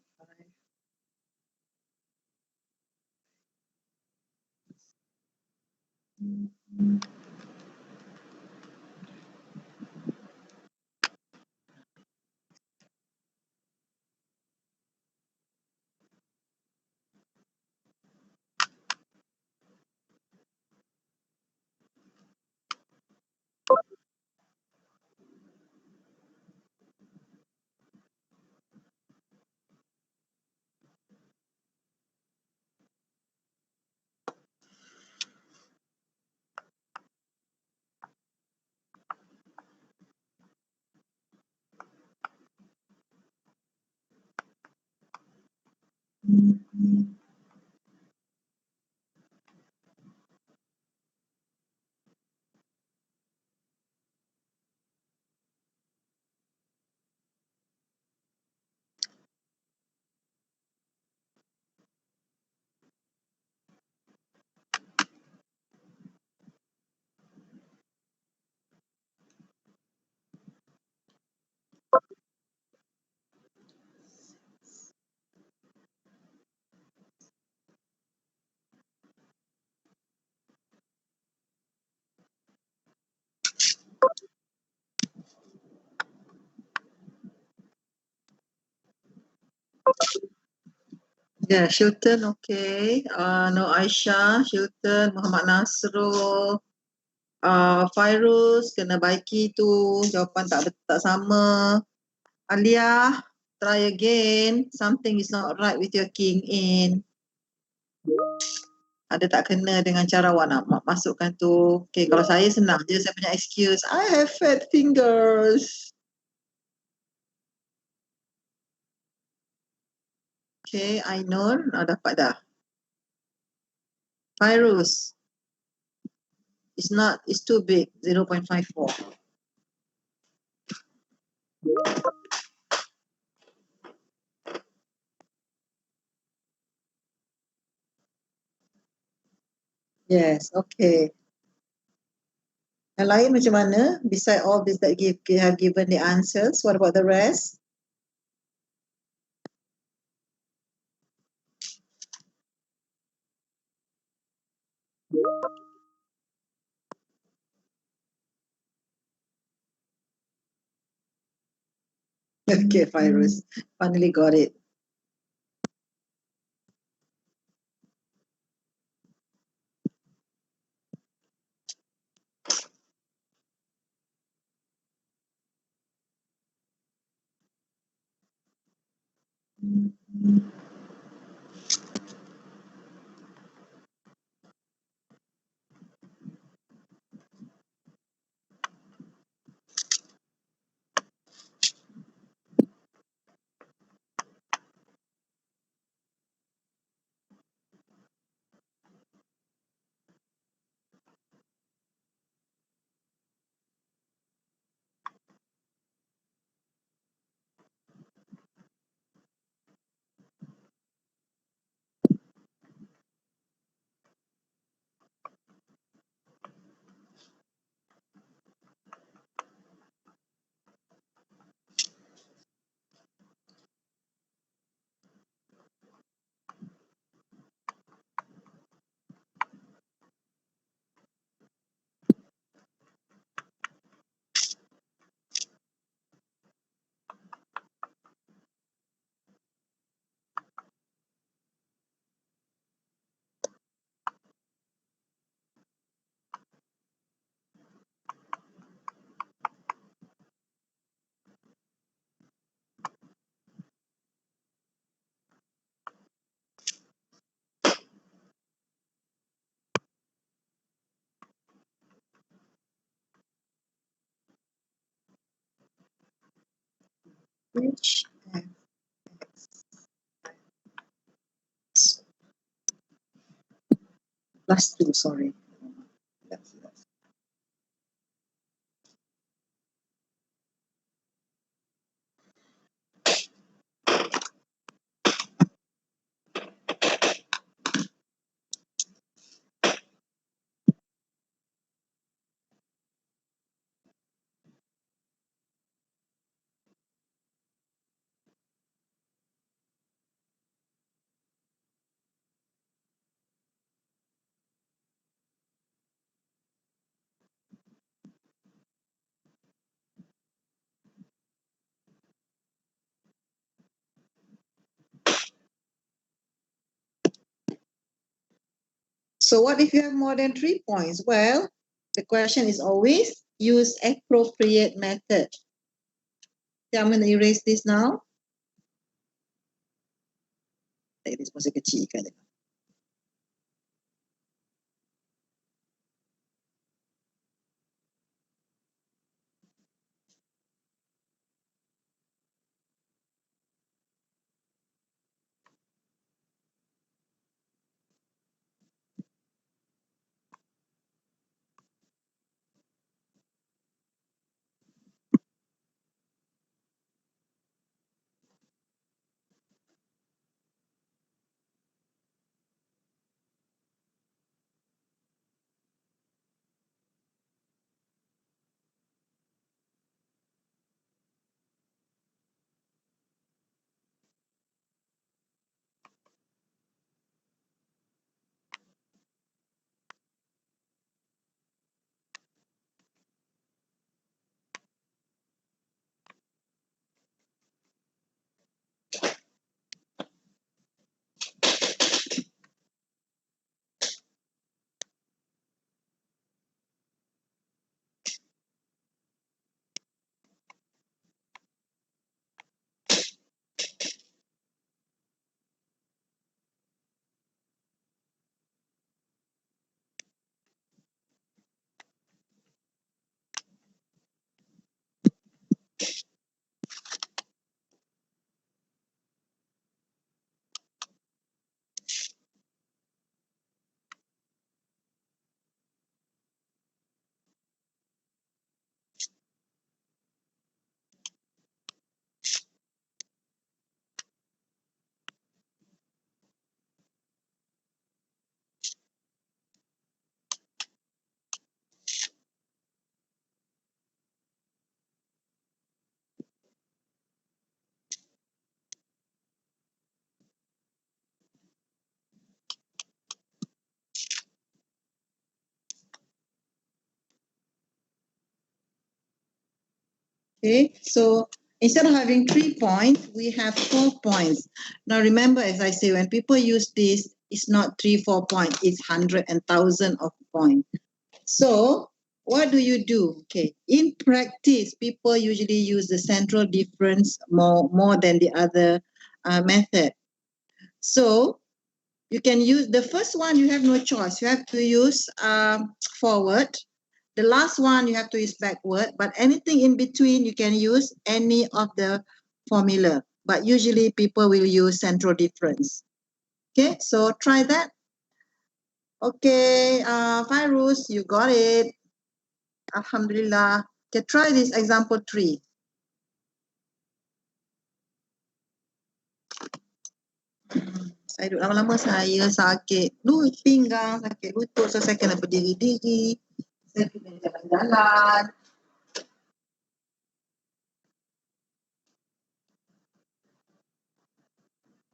A: Yeah, Shilton, okay. No Aisyah, Shilton, Muhammad Nasrul, Fairuz, kena baiki tu, jawapan tak sama. Alia, try again. Something is not right with your king in. Ada tak kena dengan cara awak nak masukkan tu. Okay, kalau saya senang je, saya punya excuse. I have fat fingers. Okay, Ainur, dapat dah. Fairuz, it's too big, 0.54. Yes, okay. Yang lain macam mana? Beside all this that have given the answers, what about the rest? Okay, Fairuz, finally got it. Which plus 2, sorry. That's So what if you have more than 3 points? Well, the question is always use appropriate method. Okay, I'm going to erase this now. This masih kecil kan. Okay, so instead of having 3 points, we have 4 points. Now remember, as I say, when people use this, it's not 3, 4 points, it's 100 and 1,000 of points. So what do you do? Okay, in practice, people usually use the central difference more than the other method. So you can use the first one, you have no choice. You have to use forward. The last one you have to use backward, but anything in between you can use any of the formula. But usually people will use central difference. Okay, so try that. Okay, Fairuz, you got it. Alhamdulillah. Okay, try this example 3. Saya duduk lama-lama saya sakit pinggang, sakit lutut, so saya kena berdiri-diri. Saya kena jalan-jalan.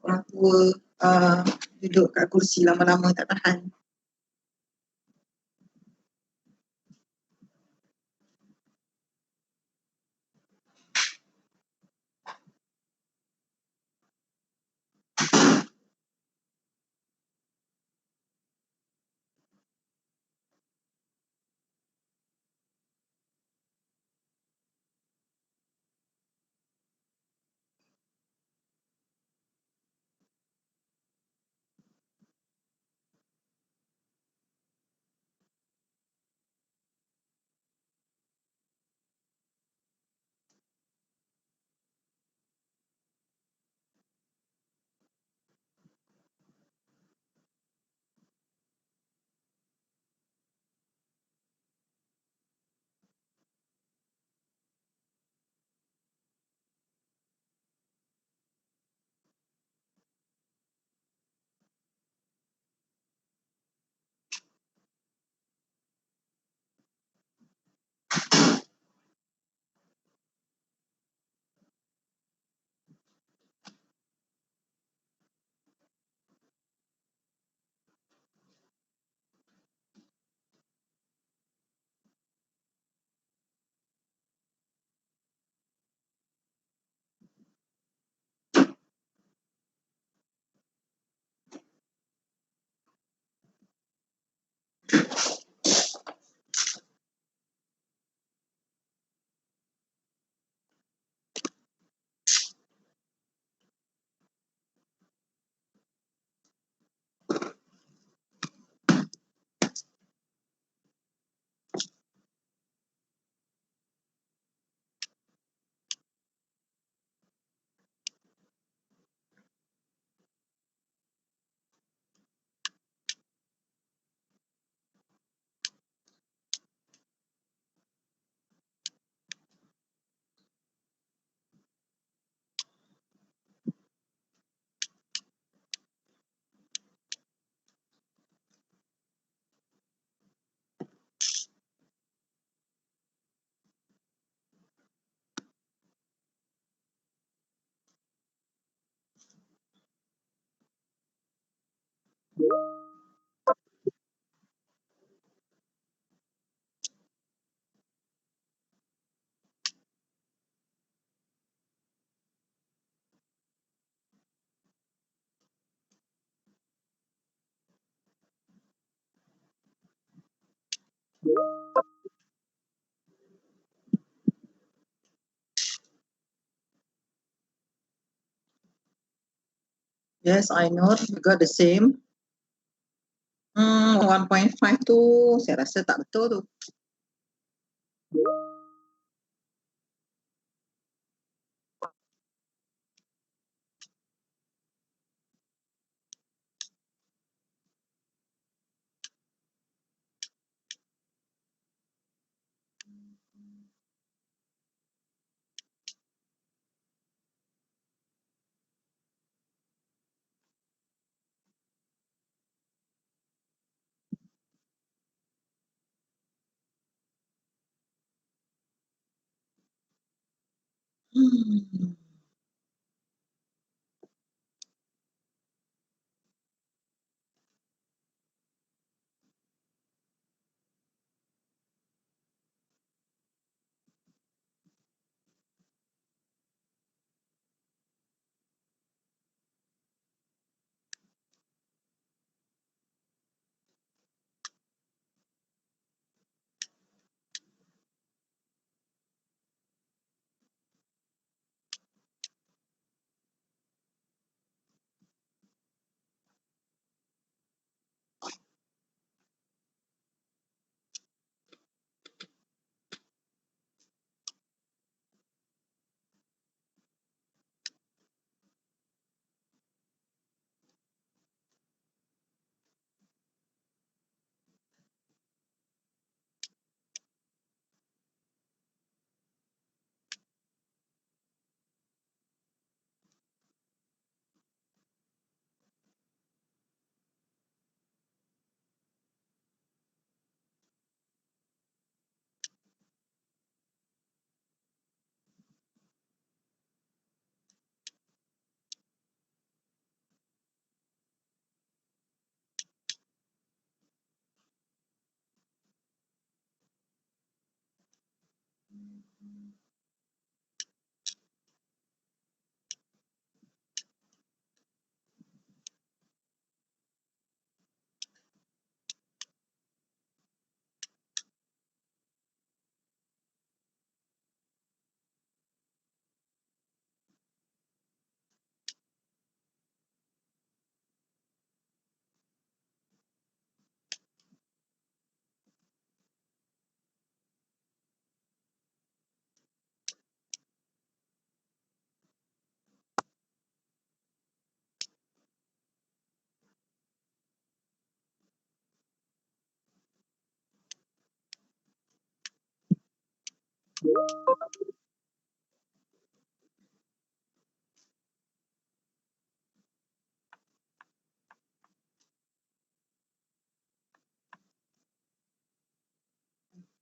A: Orang tua duduk kat kursi lama-lama tak tahan. Yes, I know. We got the same. 1.5 tu saya rasa tak betul tu. Hmm.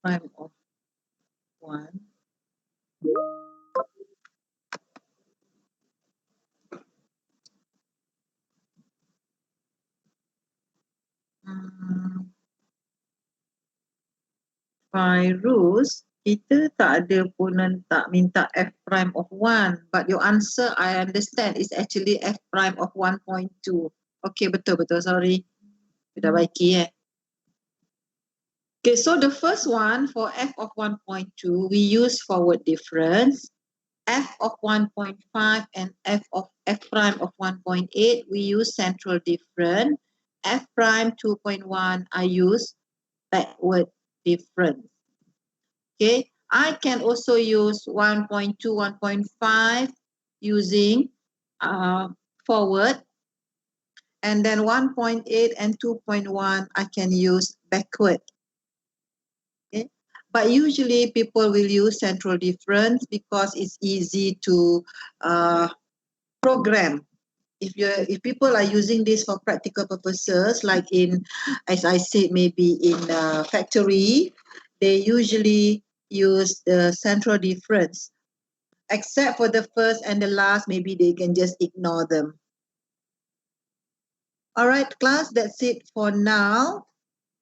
A: Prime of 1. By rules, kita tak ada pun tak minta f prime of 1. But your answer, I understand, is actually f prime of 1.2. Okay, betul-betul. Sorry. Dah baiki Okay, so the first one for f of 1.2, we use forward difference. F of 1.5 and f prime of 1.8, we use central difference. F prime 2.1, I use backward difference. Okay, I can also use 1.2, 1.5 using forward, and then 1.8 and 2.1 I can use backward. Okay, but usually people will use central difference because it's easy to program. If people are using this for practical purposes, like in, as I said, maybe in a factory, they usually use the central difference. Except for the first and the last, maybe they can just ignore them. All right, class, that's it for now.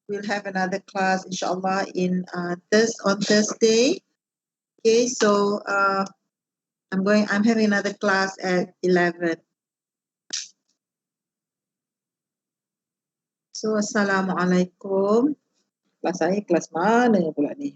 A: We'll have another class, inshallah, on Thursday. Okay, so I'm having another class at 11. So, Assalamualaikum. Kelas saya kelas mana pula ni?